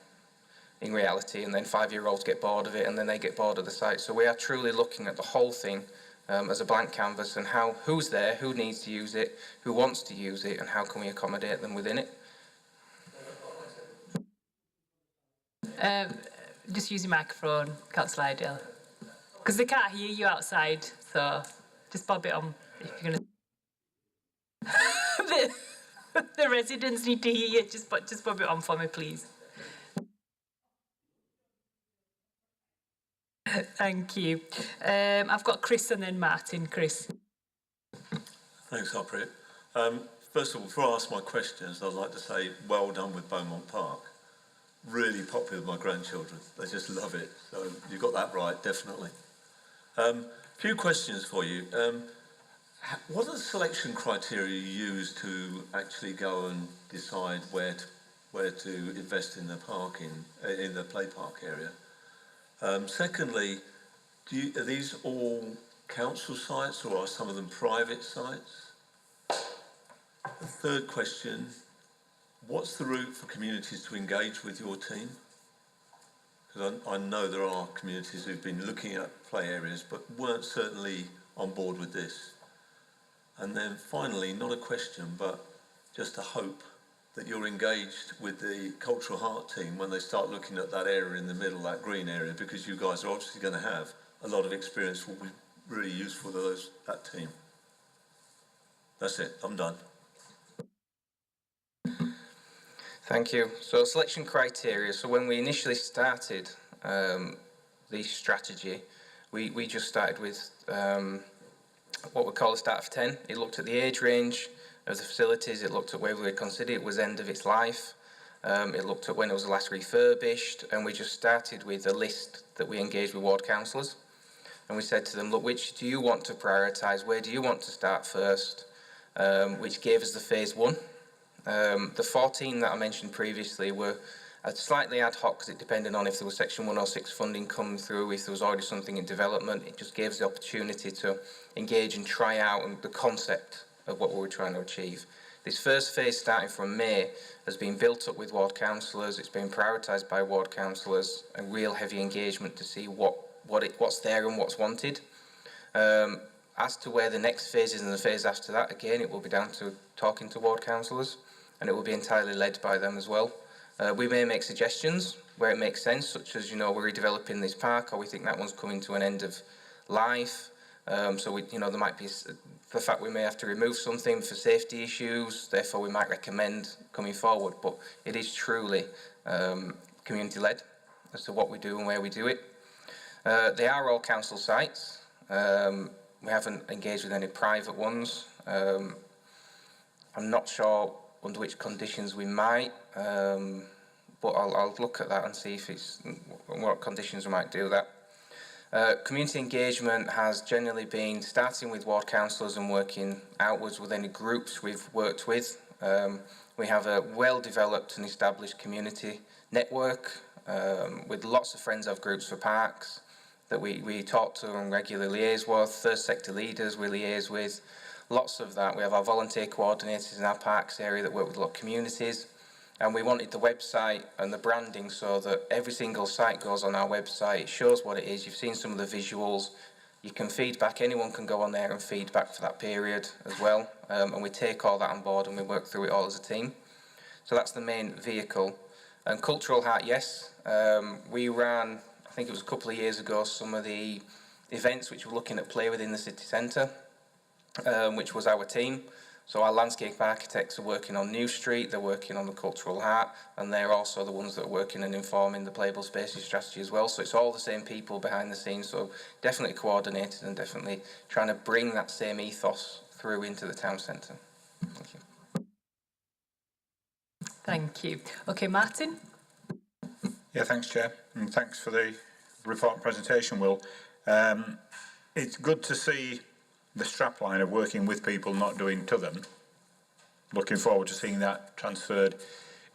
in reality, and then 5-year-olds get bored of it, and then they get bored of the site. So we are truly looking at the whole thing as a blank canvas, and who's there, who needs to use it, who wants to use it, and how can we accommodate them within it. Just use your microphone, Councillor Idle, because they can't hear you outside, so just bob it on if you're going to... The residents need to hear you, just bob it on for me, please. Thank you. I've got Chris and then Martin. Chris. Thanks, Harpreet. First of all, before I ask my questions, I'd like to say well done with Beaumont Park. Really popular with my grandchildren. They just love it. So you got that right, definitely. Few questions for you. What are the selection criteria you use to actually go and decide where to invest in the parking, in the play park area? Secondly, are these all council sites or are some of them private sites? The third question, what's the route for communities to engage with your team? Because I know there are communities who've been looking at play areas but weren't certainly on board with this. And then finally, not a question, but just a hope that you're engaged with the Cultural Heart team when they start looking at that area in the middle, that green area, because you guys are obviously going to have a lot of experience will be really useful to that team. That's it, I'm done. Thank you. So selection criteria. So when we initially started the strategy, we just started with what we call a start of 10. It looked at the age range of the facilities, it looked at whether we considered it was end of its life, it looked at when it was last refurbished, and we just started with a list that we engaged with ward councillors. And we said to them, look, which do you want to prioritise? Where do you want to start first? Which gave us the phase 1. The 14 that I mentioned previously were slightly ad hoc because it depended on if there was Section 106 funding coming through, if there was already something in development. It just gave us the opportunity to engage and try out the concept of what we were trying to achieve. This first phase, starting from May, has been built up with ward councillors. It's been prioritised by ward councillors, and real heavy engagement to see what's there and what's wanted. As to where the next phase is and the phase after that, again, it will be down to talking to ward councillors, and it will be entirely led by them as well. We may make suggestions where it makes sense, such as, we're redeveloping this park, or we think that one's coming to an end of life. So there might be for the fact we may have to remove something for safety issues, therefore we might recommend coming forward, but it is truly community-led as to what we do and where we do it. They are all council sites. We haven't engaged with any private ones. I'm not sure under which conditions we might, but I'll look at that and see if it's what conditions we might do that. Community engagement has generally been starting with ward councillors and working outwards with any groups we've worked with. We have a well-developed and established community network with lots of friends of groups for parks that we talk to and regularly liaise with, third sector leaders we liaise with, lots of that. We have our volunteer coordinators in our parks area that work with a lot of communities, and we wanted the website and the branding so that every single site goes on our website, it shows what it is, you've seen some of the visuals, you can feedback, anyone can go on there and feedback for that period as well, and we take all that on board and we work through it all as a team. So that's the main vehicle. And Cultural Heart, yes, we ran, I think it was a couple of years ago, some of the events which were looking at play within the city centre, which was our team. So our landscape architects are working on New Street, they're working on the Cultural Heart, and they're also the ones that are working and informing the playable spaces strategy as well. So it's all the same people behind the scenes, so definitely coordinated and definitely trying to bring that same ethos through into the town centre. Thank you. Thank you. Okay, Martin? Yeah, thanks, Chair, and thanks for the report and presentation, Will. It's good to see the strapline of working with people, not doing to them. Looking forward to seeing that transferred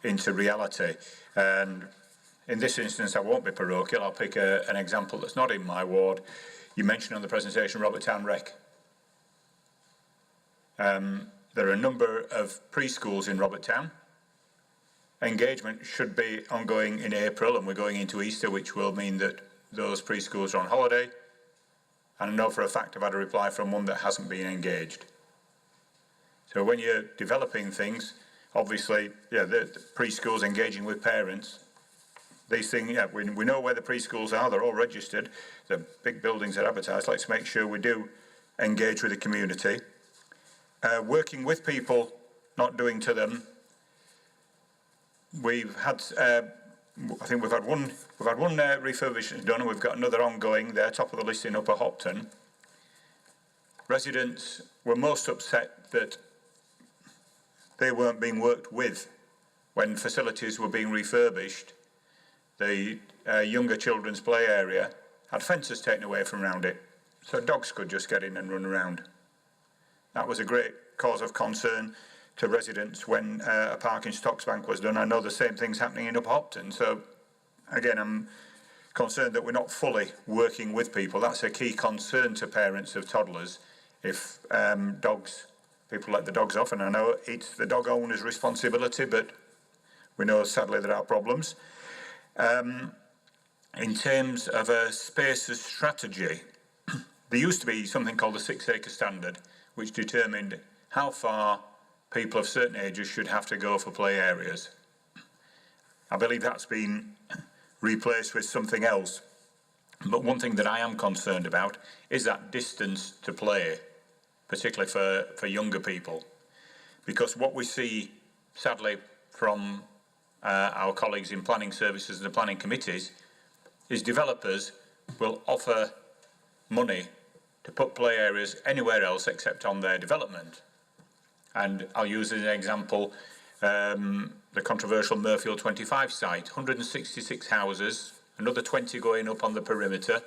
into reality. And in this instance, I won't be parochial. I'll pick an example that's not in my ward. You mentioned on the presentation Robert Town Rec. There are a number of preschools in Robert Town. Engagement should be ongoing in April, and we're going into Easter, which will mean that those preschools are on holiday. And I know for a fact I've had a reply from one that hasn't been engaged. So when you're developing things, obviously, yeah, the preschools engaging with parents, these things, yeah, we know where the preschools are, they're all registered, the big buildings are advertised. Let's make sure we do engage with the community. Working with people, not doing to them. We've had, I think we've had one refurbishment done, and we've got another ongoing there, top of the list in Upper Hopton. Residents were most upset that they weren't being worked with when facilities were being refurbished. The younger children's play area had fences taken away from around it, so dogs could just get in and run around. That was a great cause of concern to residents when a park in Stocksbank was done. I know the same thing's happening in Upper Hopton, so again, I'm concerned that we're not fully working with people. That's a key concern to parents of toddlers. If people let the dogs off, and I know it's the dog owner's responsibility, but we know sadly there are problems. In terms of a spaces strategy, there used to be something called the 6 acre standard, which determined how far people of certain ages should have to go for play areas. I believe that's been replaced with something else. But one thing that I am concerned about is that distance to play, particularly for younger people. Because what we see, sadly, from our colleagues in planning services and the planning committees, is developers will offer money to put play areas anywhere else except on their development. And I'll use as an example the controversial Murfield 25 site, 166 houses, another 20 going up on the perimeter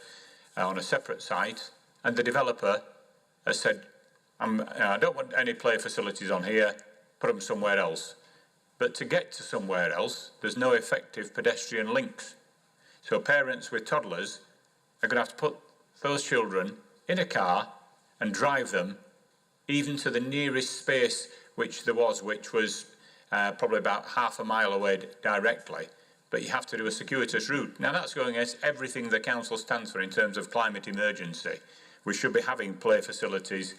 on a separate site, and the developer has said, I don't want any play facilities on here, put them somewhere else. But to get to somewhere else, there's no effective pedestrian links. So parents with toddlers are going to have to put those children in a car and drive them even to the nearest space which was probably about half a mile away directly, but you have to do a circuitous route. Now that's going against everything the council stands for in terms of climate emergency. We should be having play facilities,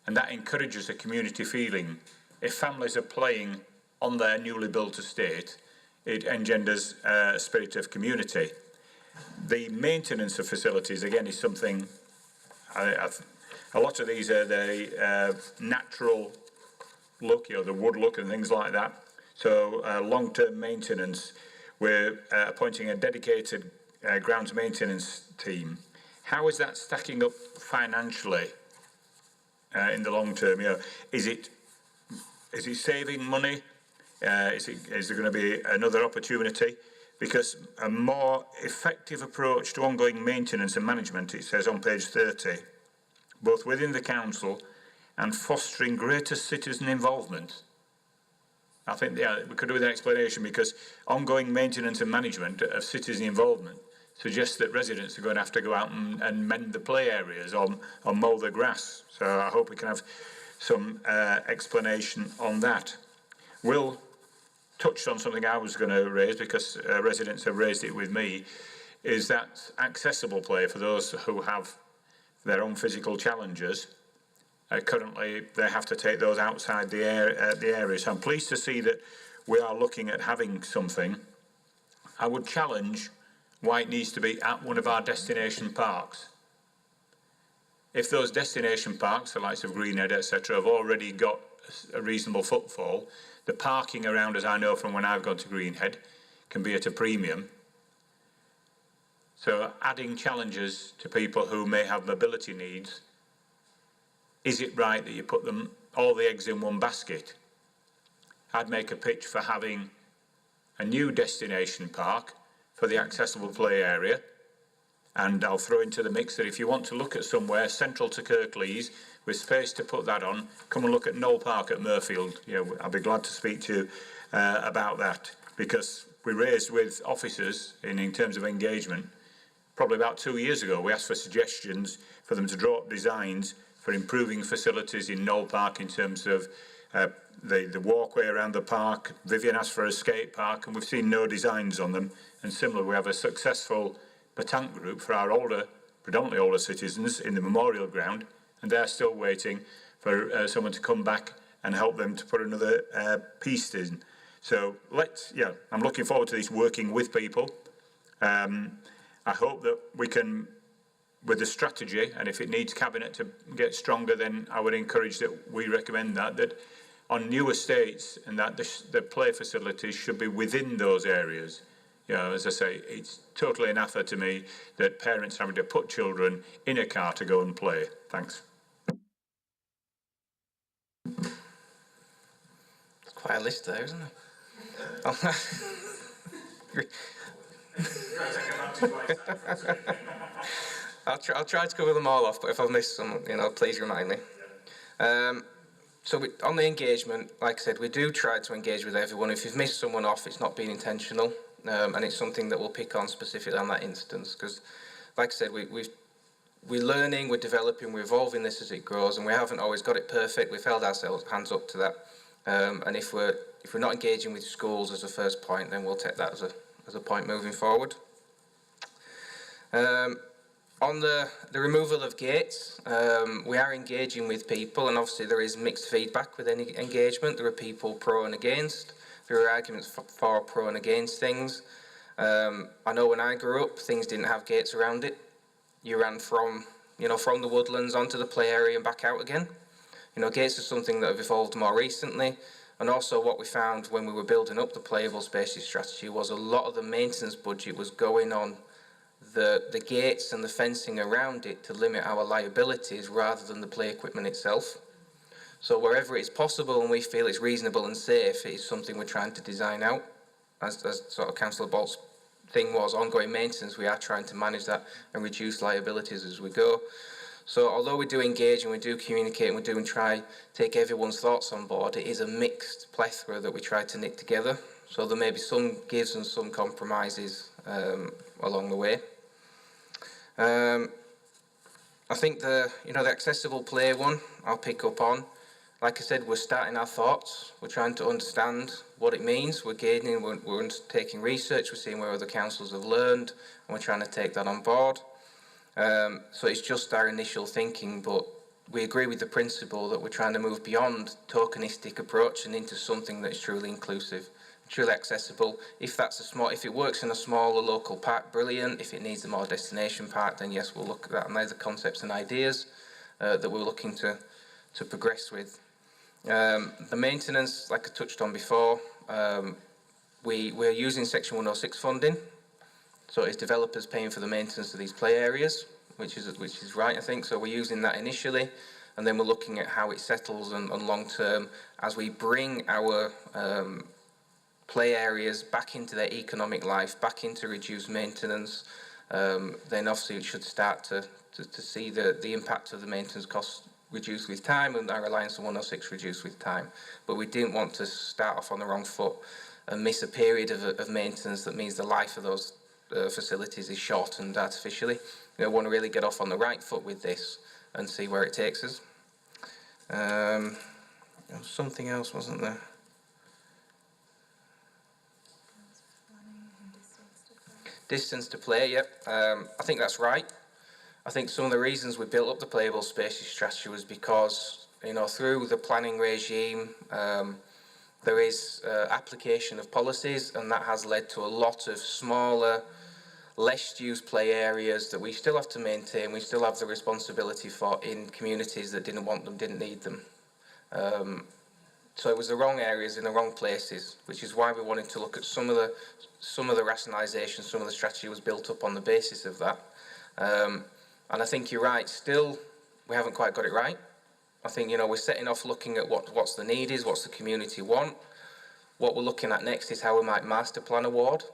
and that encourages a community feeling. If families are playing on their newly built estate, it engenders a spirit of community. The maintenance of facilities, again, is something I a lot of these are the natural look, the wood look and things like that. So long-term maintenance, we're appointing a dedicated grounds maintenance team. How is that stacking up financially in the long term? Is it saving money? Is there going to be another opportunity? Because a more effective approach to ongoing maintenance and management, it says on page 30, both within the council and fostering greater citizen involvement. I think we could do with an explanation, because ongoing maintenance and management of citizen involvement suggests that residents are going to have to go out and mend the play areas or mow the grass. So I hope we can have some explanation on that. Will touched on something I was going to raise, because residents have raised it with me, is that accessible play for those who have their own physical challenges. Currently, they have to take those outside the area. So I'm pleased to see that we are looking at having something. I would challenge why it needs to be at one of our destination parks. If those destination parks, the likes of Greenhead, etc., have already got a reasonable footfall, the parking around, as I know from when I've gone to Greenhead, can be at a premium. So adding challenges to people who may have mobility needs, is it right that you put them all the eggs in one basket? I'd make a pitch for having a new destination park for the accessible play area, and I'll throw into the mix that if you want to look at somewhere central to Kirklees with space to put that on, come and look at Knoll Park at Murfield. I'd be glad to speak to you about that, because we raised with officers in terms of engagement probably about 2 years ago. We asked for suggestions for them to draw up designs for improving facilities in Knoll Park in terms of the walkway around the park. Vivian asked for a skate park, and we've seen no designs on them. And similarly, we have a successful petanque group for our predominantly older citizens in the memorial ground, and they're still waiting for someone to come back and help them to put another piece in. So I'm looking forward to this, working with people. I hope that we can, with the strategy, and if it needs cabinet to get stronger, then I would encourage that we recommend that on new estates, and that the play facilities should be within those areas. As I say, it's totally an anathema to me that parents are having to put children in a car to go and play. Thanks. It's quite a list there, isn't it? I'll try to cover them all off, but if I've missed some, please remind me. On the engagement, like I said, we do try to engage with everyone. If you've missed someone off, it's not been intentional, and it's something that we'll pick on specifically on that instance, because, like I said, we're learning, we're developing, we're evolving this as it grows, and we haven't always got it perfect. We've held ourselves hands up to that, and if we're not engaging with schools as a first point, then we'll take that as a point moving forward. On the removal of gates, we are engaging with people, and obviously there is mixed feedback with any engagement. There are people pro and against. There are arguments for pro and against things. I know when I grew up, things didn't have gates around it. You ran from the woodlands onto the play area and back out again. Gates are something that have evolved more recently. And also what we found when we were building up the playable spaces strategy was a lot of the maintenance budget was going on the gates and the fencing around it to limit our liabilities rather than the play equipment itself. So wherever it's possible and we feel it's reasonable and safe, it is something we're trying to design out. As sort of Councillor Bolt's thing was, ongoing maintenance, we are trying to manage that and reduce liabilities as we go. So although we do engage and we do communicate and we do and try take everyone's thoughts on board, it is a mixed plethora that we try to knit together. So there may be some gives and some compromises along the way. I think the accessible play one I'll pick up on. Like I said, we're starting our thoughts. We're trying to understand what it means. We're gaining, we're undertaking research. We're seeing where other councils have learned, and we're trying to take that on board. So it's just our initial thinking, but we agree with the principle that we're trying to move beyond tokenistic approach and into something that is truly inclusive, truly accessible. If it works in a smaller local park, brilliant. If it needs a more destination park, then yes, we'll look at that and other concepts and ideas. that we're looking to progress with. The maintenance, like I touched on before, we're using Section 106 funding, so it's developers paying for the maintenance of these play areas, which is right, I think. So we're using that initially, and then we're looking at how it settles and long term as we bring our play areas back into their economic life, back into reduced maintenance. Then obviously it should start to see the impact of the maintenance costs reduced with time and our reliance on 106 reduced with time. But we didn't want to start off on the wrong foot and miss a period of maintenance that means the life of those facilities is shortened artificially. We want to really get off on the right foot with this and see where it takes us. There was something else, wasn't there? Distance to play, yep. I think that's right. I think some of the reasons we built up the playable spaces strategy was because, through the planning regime, there is application of policies, and that has led to a lot of smaller, less used play areas that we still have to maintain, we still have the responsibility for in communities that didn't want them, didn't need them. So it was the wrong areas in the wrong places, which is why we wanted to look at some of the rationalisation, some of the strategy was built up on the basis of that. And I think you're right, still we haven't quite got it right. I think, we're setting off looking at what's the need is, what's the community want. What we're looking at next is how we might master plan award.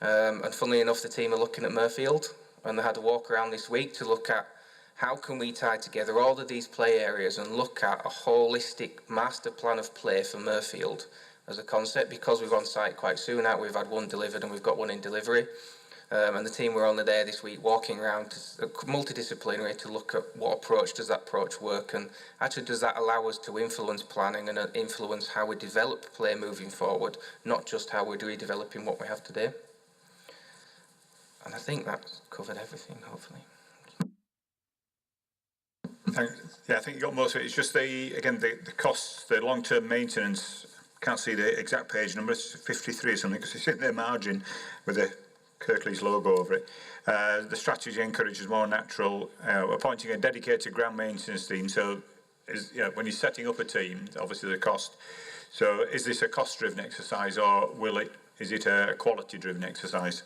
And funnily enough, the team are looking at Murfield, and they had a walk around this week to look at how can we tie together all of these play areas and look at a holistic master plan of play for Murfield as a concept, because we've on site quite soon out, we've had one delivered and we've got one in delivery. And the team were only there this week walking around multidisciplinary to look at what approach does that approach work, and actually does that allow us to influence planning and influence how we develop play moving forward, not just how we're redeveloping what we have today. And I think that's covered everything, hopefully. Yeah, I think you got most of it. It's just the costs, the long-term maintenance. Can't see the exact page number. It's 53 or something because it's in their margin with the Kirklees logo over it. The strategy encourages more natural, appointing a dedicated ground maintenance team. So, when you're setting up a team, obviously the cost. So, is this a cost-driven exercise, or is it a quality-driven exercise?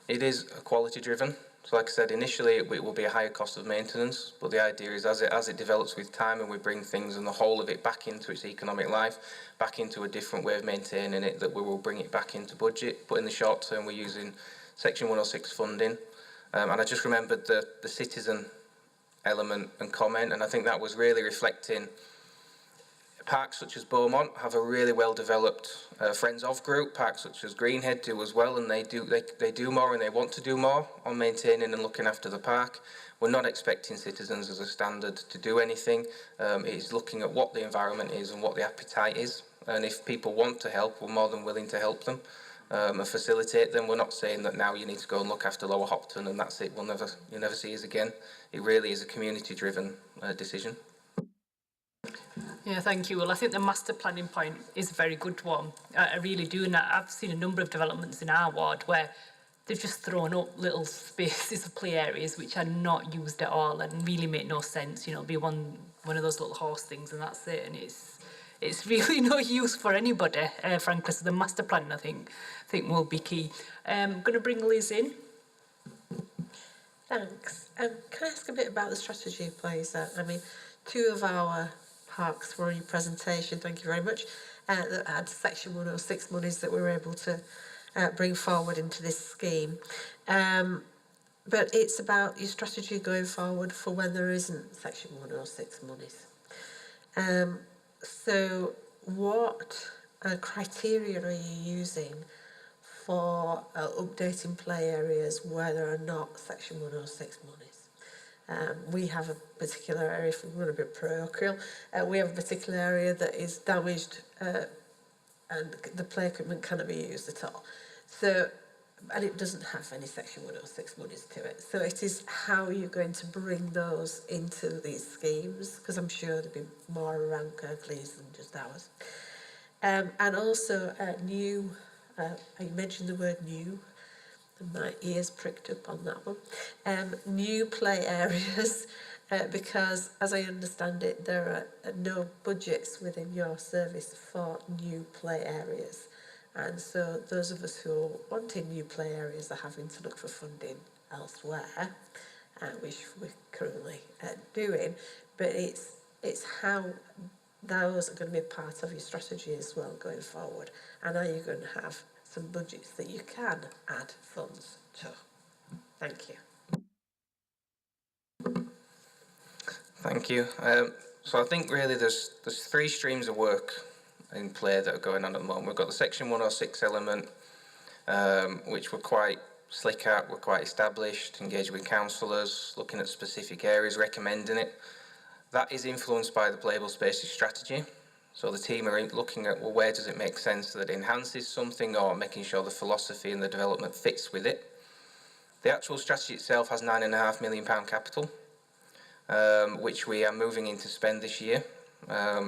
It is quality-driven. So, like I said, initially it will be a higher cost of maintenance, but the idea is as it develops with time and we bring things and the whole of it back into its economic life, back into a different way of maintaining it, that we will bring it back into budget. But in the short term, we're using Section 106 funding. And I just remembered the citizen element and comment, and I think that was really reflecting parks such as Beaumont have a really well developed Friends of group. Parks such as Greenhead do as well, and they do more and they want to do more on maintaining and looking after the park. We're not expecting citizens as a standard to do anything. It's looking at what the environment is and what the appetite is, and if people want to help, we're more than willing to help them and facilitate them. We're not saying that now you need to go and look after Lower Hopton and that's it. You'll never see us again. It really is a community-driven decision. Yeah, thank you. Well, I think the master planning point is a very good one. I really do, and I've seen a number of developments in our ward where they've just thrown up little spaces of play areas which are not used at all and really make no sense. Be one of those little horse things and that's it, and it's really no use for anybody, frankly. So the master plan, I think will be key. I'm going to bring Liz in. Thanks. Can I ask a bit about the strategy, please? Two of our parks were in your presentation, thank you very much, that had Section 106 monies that we were able to bring forward into this scheme. But it's about your strategy going forward for when there isn't Section 106 monies. So what criteria are you using for updating play areas where there are not Section 106 monies? We have a particular area, if we want to be parochial, we have a particular area that is damaged and the play equipment cannot be used at all. So, and it doesn't have any Section 106 monies to it. So it is how you're going to bring those into these schemes, because I'm sure there'll be more around Kirklees than just ours. And also new, you mentioned the word new. and my ears pricked up on that one. New play areas, because as I understand it, there are no budgets within your service for new play areas. And so those of us who are wanting new play areas are having to look for funding elsewhere, which we're currently doing. But it's how those are going to be part of your strategy as well going forward. And are you going to have some budgets that you can add funds to? Thank you. Thank you. So I think really there's three streams of work in play that are going on at the moment. We've got the Section 106 element, which we're quite slick at, we're quite established, engaging with councillors, looking at specific areas, recommending it. That is influenced by the Playable Spaces strategy. So the team are looking at, well, where does it make sense that it enhances something, or making sure the philosophy and the development fits with it. The actual strategy itself has £9.5 million capital, which we are moving into spend this year.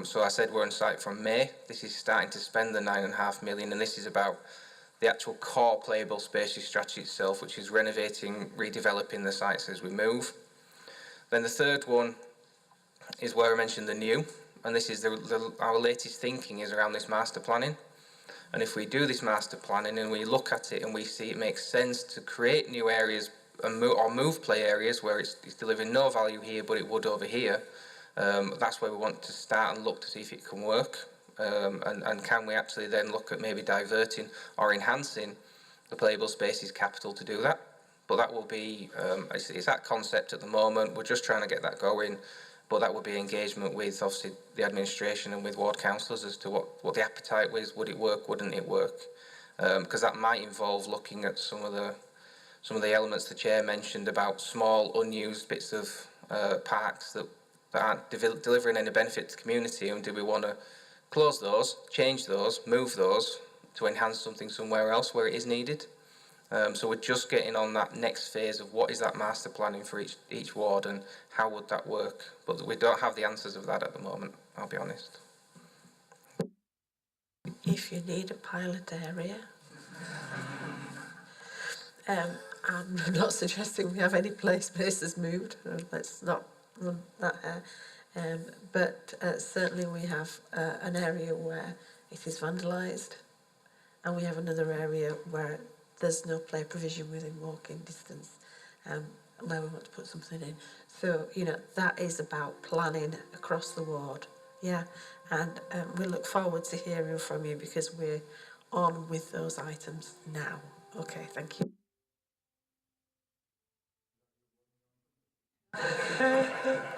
So I said we're on site from May. This is starting to spend the £9.5 million, and this is about the actual core Playable Spaces strategy itself, which is renovating, redeveloping the sites as we move. Then the third one is where I mentioned the new, and this is our latest thinking is around this master planning. And if we do this master planning and we look at it and we see it makes sense to create new areas or move play areas where it's delivering no value here but it would over here, that's where we want to start and look to see if it can work. And can we actually then look at maybe diverting or enhancing the Playable Spaces capital to do that. But that will be, it's that concept at the moment. We're just trying to get that going. But that would be engagement with obviously the administration and with ward councillors as to what the appetite was. Would it work? Wouldn't it work? Because that might involve looking at some of the elements the chair mentioned about small unused bits of parks that aren't delivering any benefit to the community, and do we want to close those, change those, move those to enhance something somewhere else where it is needed? So we're just getting on that next phase of what is that master planning for each ward and how would that work. But we don't have the answers of that at the moment, I'll be honest. If you need a pilot area, I'm not suggesting we have any play spaces moved. Let's not run that but certainly we have an area where it is vandalised, and we have another area where there's no play provision within walking distance, where we want to put something in. So, you know, that is about planning across the ward, yeah. And we look forward to hearing from you because we're on with those items now. Okay, thank you.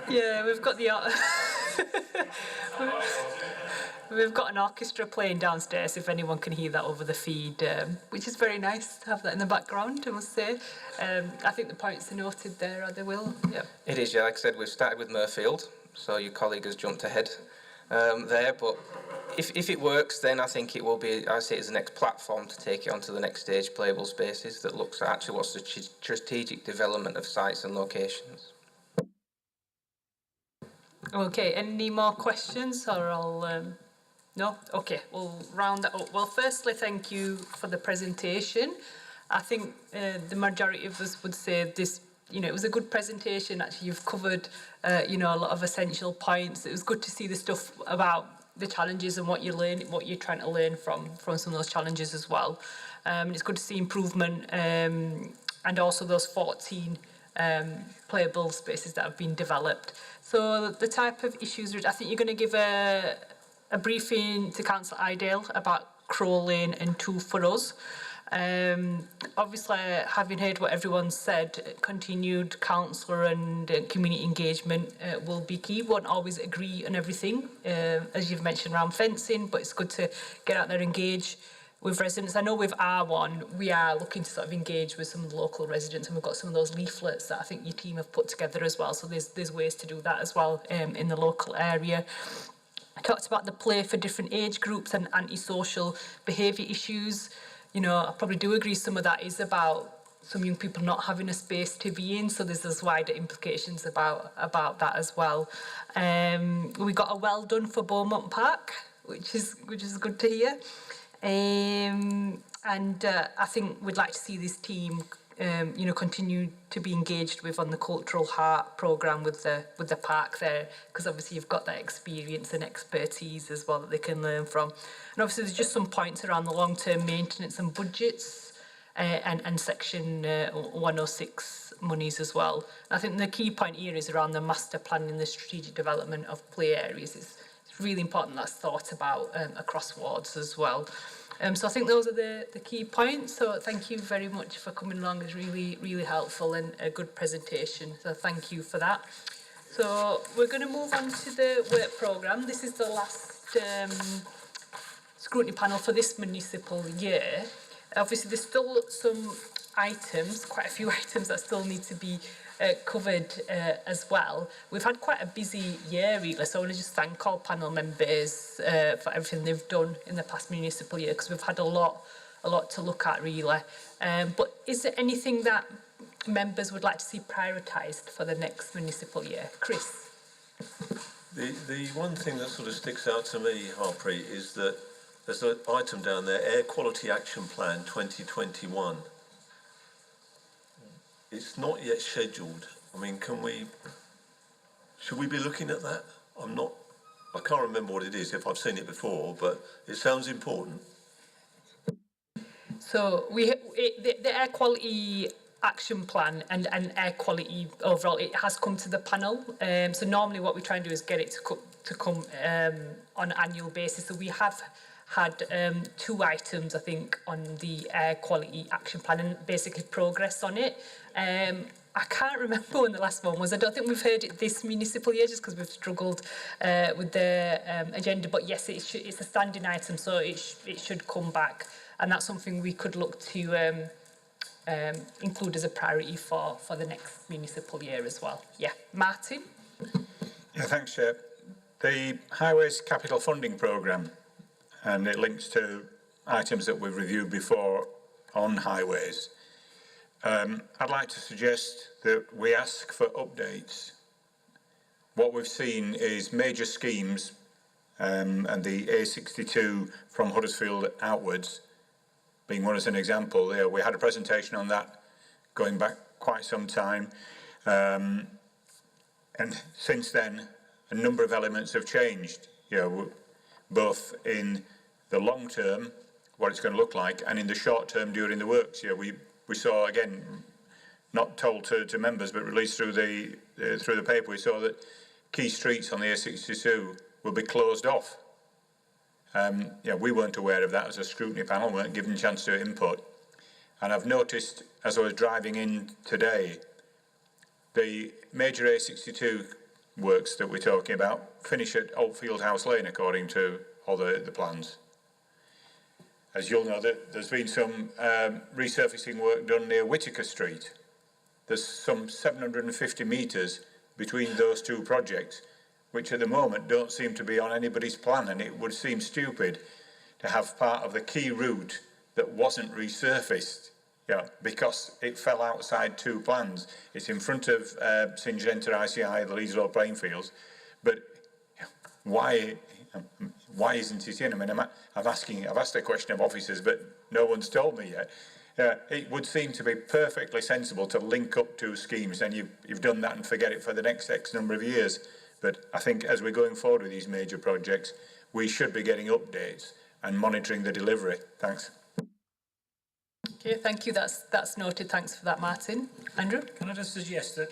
Yeah, we've got the we've got an orchestra playing downstairs, if anyone can hear that over the feed, which is very nice to have that in the background, I must say. I think the points are noted there, are they, Will? Yeah. It is, yeah. Like I said, we've started with Murfield, so your colleague has jumped ahead there. But if it works, then I think it will be, I see it as the next platform to take it onto the next stage, Playable Spaces, that looks at actually what's the strategic development of sites and locations. Okay, any more questions, or I'll... No? Okay, we'll round that up. Well, firstly, thank you for the presentation. I think the majority of us would say this, you know, it was a good presentation. Actually, you've covered, you know, a lot of essential points. It was good to see the stuff about the challenges and what you're trying to learn from some of those challenges as well. And it's good to see improvement and also those 14 playable spaces that have been developed. So the type of issues, I think you're going to give a briefing to Councillor Idale about Crow Lane and 2 for us. Obviously, having heard what everyone said, continued councillor and community engagement will be key. We won't always agree on everything, as you've mentioned around fencing, but it's good to get out there and engage with residents. I know with R1, we are looking to sort of engage with some of the local residents, and we've got some of those leaflets that I think your team have put together as well. So there's ways to do that as well in the local area. I talked about the play for different age groups and antisocial behaviour issues. You know, I probably do agree some of that is about some young people not having a space to be in, so there's those wider implications about that as well. We got a well done for Beaumont Park, which is good to hear. and I think we'd like to see this team you know, continue to be engaged with on the Cultural Heart programme with the park there, because obviously you've got that experience and expertise as well that they can learn from. And obviously there's just some points around the long-term maintenance and budgets and section 106 monies as well. I think the key point here is around the master plan and the strategic development of play areas. It's really important that's thought about across wards as well. So I think those are the key points. So thank you very much for coming along. It's really, really helpful and a good presentation. So thank you for that. So we're going to move on to the work programme. This is the last scrutiny panel for this municipal year. Obviously, there's still some items, quite a few items that still need to be covered as well. We've had quite a busy year, really, so I want to just thank all panel members for everything they've done in the past municipal year, because we've had a lot to look at, really. But is there anything that members would like to see prioritised for the next municipal year? Chris? The one thing that sort of sticks out to me, Harpreet, is that there's an item down there, Air Quality Action Plan 2021. It's not yet scheduled. I mean, should we be looking at that? I can't remember what it is, if I've seen it before, but it sounds important. So the air quality action plan and air quality overall, it has come to the panel. So normally what we try and do is get it to come on an annual basis. So we have had 2 items, I think, on the air quality action plan and basically progress on it. I can't remember when the last one was. I don't think we've heard it this municipal year, just because we've struggled with the agenda. But yes, it's a standing item, so it should come back, and that's something we could look to include as a priority for the next municipal year as well. Yeah, Martin. Yeah, thanks, Chair. The Highways Capital Funding Programme, and it links to items that we've reviewed before on highways. I'd like to suggest that we ask for updates. What we've seen is major schemes, and the A62 from Huddersfield outwards being one as an example. There, we had a presentation on that going back quite some time, and since then a number of elements have changed. You know, both in the long term, what it's going to look like, and in the short term during the works. Yeah, we saw, again, not told to members, but released through the paper, we saw that key streets on the A62 will be closed off. Yeah, we weren't aware of that as a scrutiny panel, weren't given a chance to input. And I've noticed, as I was driving in today, the major A62 works that we're talking about finish at Oldfield House Lane, according to all the plans. As you'll know, there's been some resurfacing work done near Whitaker Street. There's some 750 metres between those 2 projects, which at the moment don't seem to be on anybody's plan, and it would seem stupid to have part of the key route that wasn't resurfaced, because it fell outside 2 plans. It's in front of Syngenta ICI, the Leeds Road playing fields, but why isn't it in? I mean, I've asked the question of officers, but no one's told me yet. It would seem to be perfectly sensible to link up 2 schemes, and you've done that and forget it for the next X number of years. But I think as we're going forward with these major projects, we should be getting updates and monitoring the delivery. Thanks. Okay, thank you. That's noted. Thanks for that, Martin. Andrew? Can I just suggest that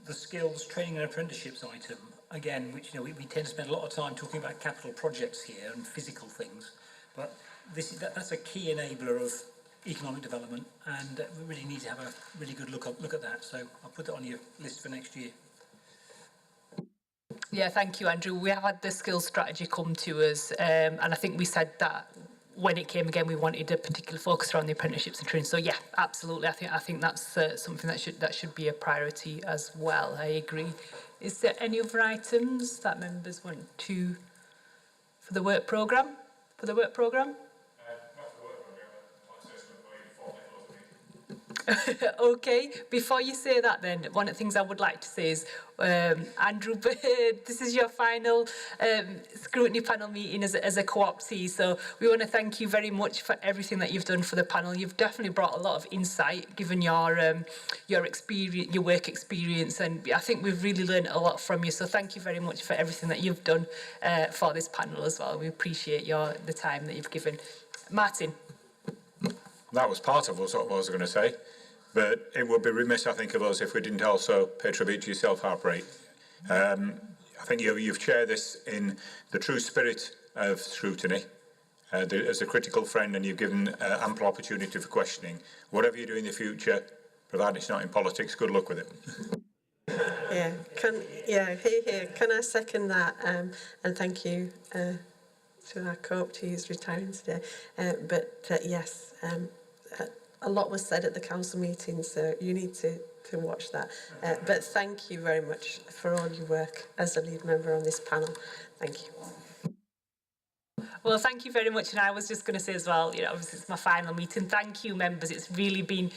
the skills training and apprenticeships item, again, which we tend to spend a lot of time talking about capital projects here and physical things, but that's a key enabler of economic development, and we really need to have a really good look at that. So I'll put that on your list for next year. Yeah, thank you, Andrew. We have had the skills strategy come to us, and I think we said that when it came again, we wanted a particular focus around the apprenticeships and training. So yeah, absolutely. I think that's something that should be a priority as well. I agree. Is there any other items that members want to for the work programme? Okay, before you say that then, one of the things I would like to say is, Andrew Bird, this is your final scrutiny panel meeting as a co-optee, so we want to thank you very much for everything that you've done for the panel. You've definitely brought a lot of insight, given your experience, your work experience, and I think we've really learned a lot from you, so thank you very much for everything that you've done for this panel as well. We appreciate the time that you've given. Martin. That was part of what I was going to say, but it would be remiss, I think, of us if we didn't also pay tribute to yourself, Harpreet. I think you've chaired this in the true spirit of scrutiny, as a critical friend, and you've given ample opportunity for questioning. Whatever you do in the future, provided it's not in politics, good luck with it. Can I second that? And thank you to our co-optee who's retiring today. Yes. A lot was said at the council meeting, so you need to watch that. But thank you very much for all your work as a lead member on this panel. Thank you. Well, thank you very much. And I was just going to say as well, obviously it's my final meeting. Thank you, members. It's really been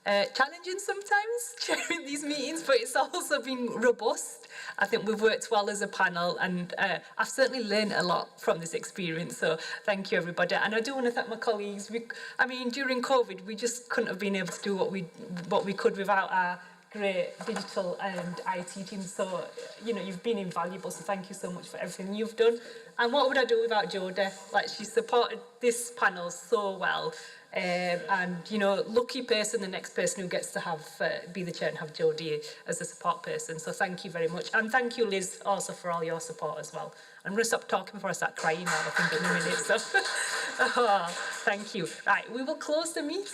challenging sometimes chairing these meetings, but it's also been robust. I think we've worked well as a panel, and I've certainly learned a lot from this experience, so thank you everybody. And I do want to thank my colleagues. During COVID we just couldn't have been able to do what we could without our great digital and IT teams, so you've been invaluable, so thank you so much for everything you've done. And what would I do without Jodie? She supported this panel so well. And lucky person, the next person who gets to be the chair and have Jodie as a support person. So thank you very much, and thank you, Liz, also for all your support as well. I'm going to stop talking before I start crying now, I think, in a minute. So, thank you. Right, we will close the meeting.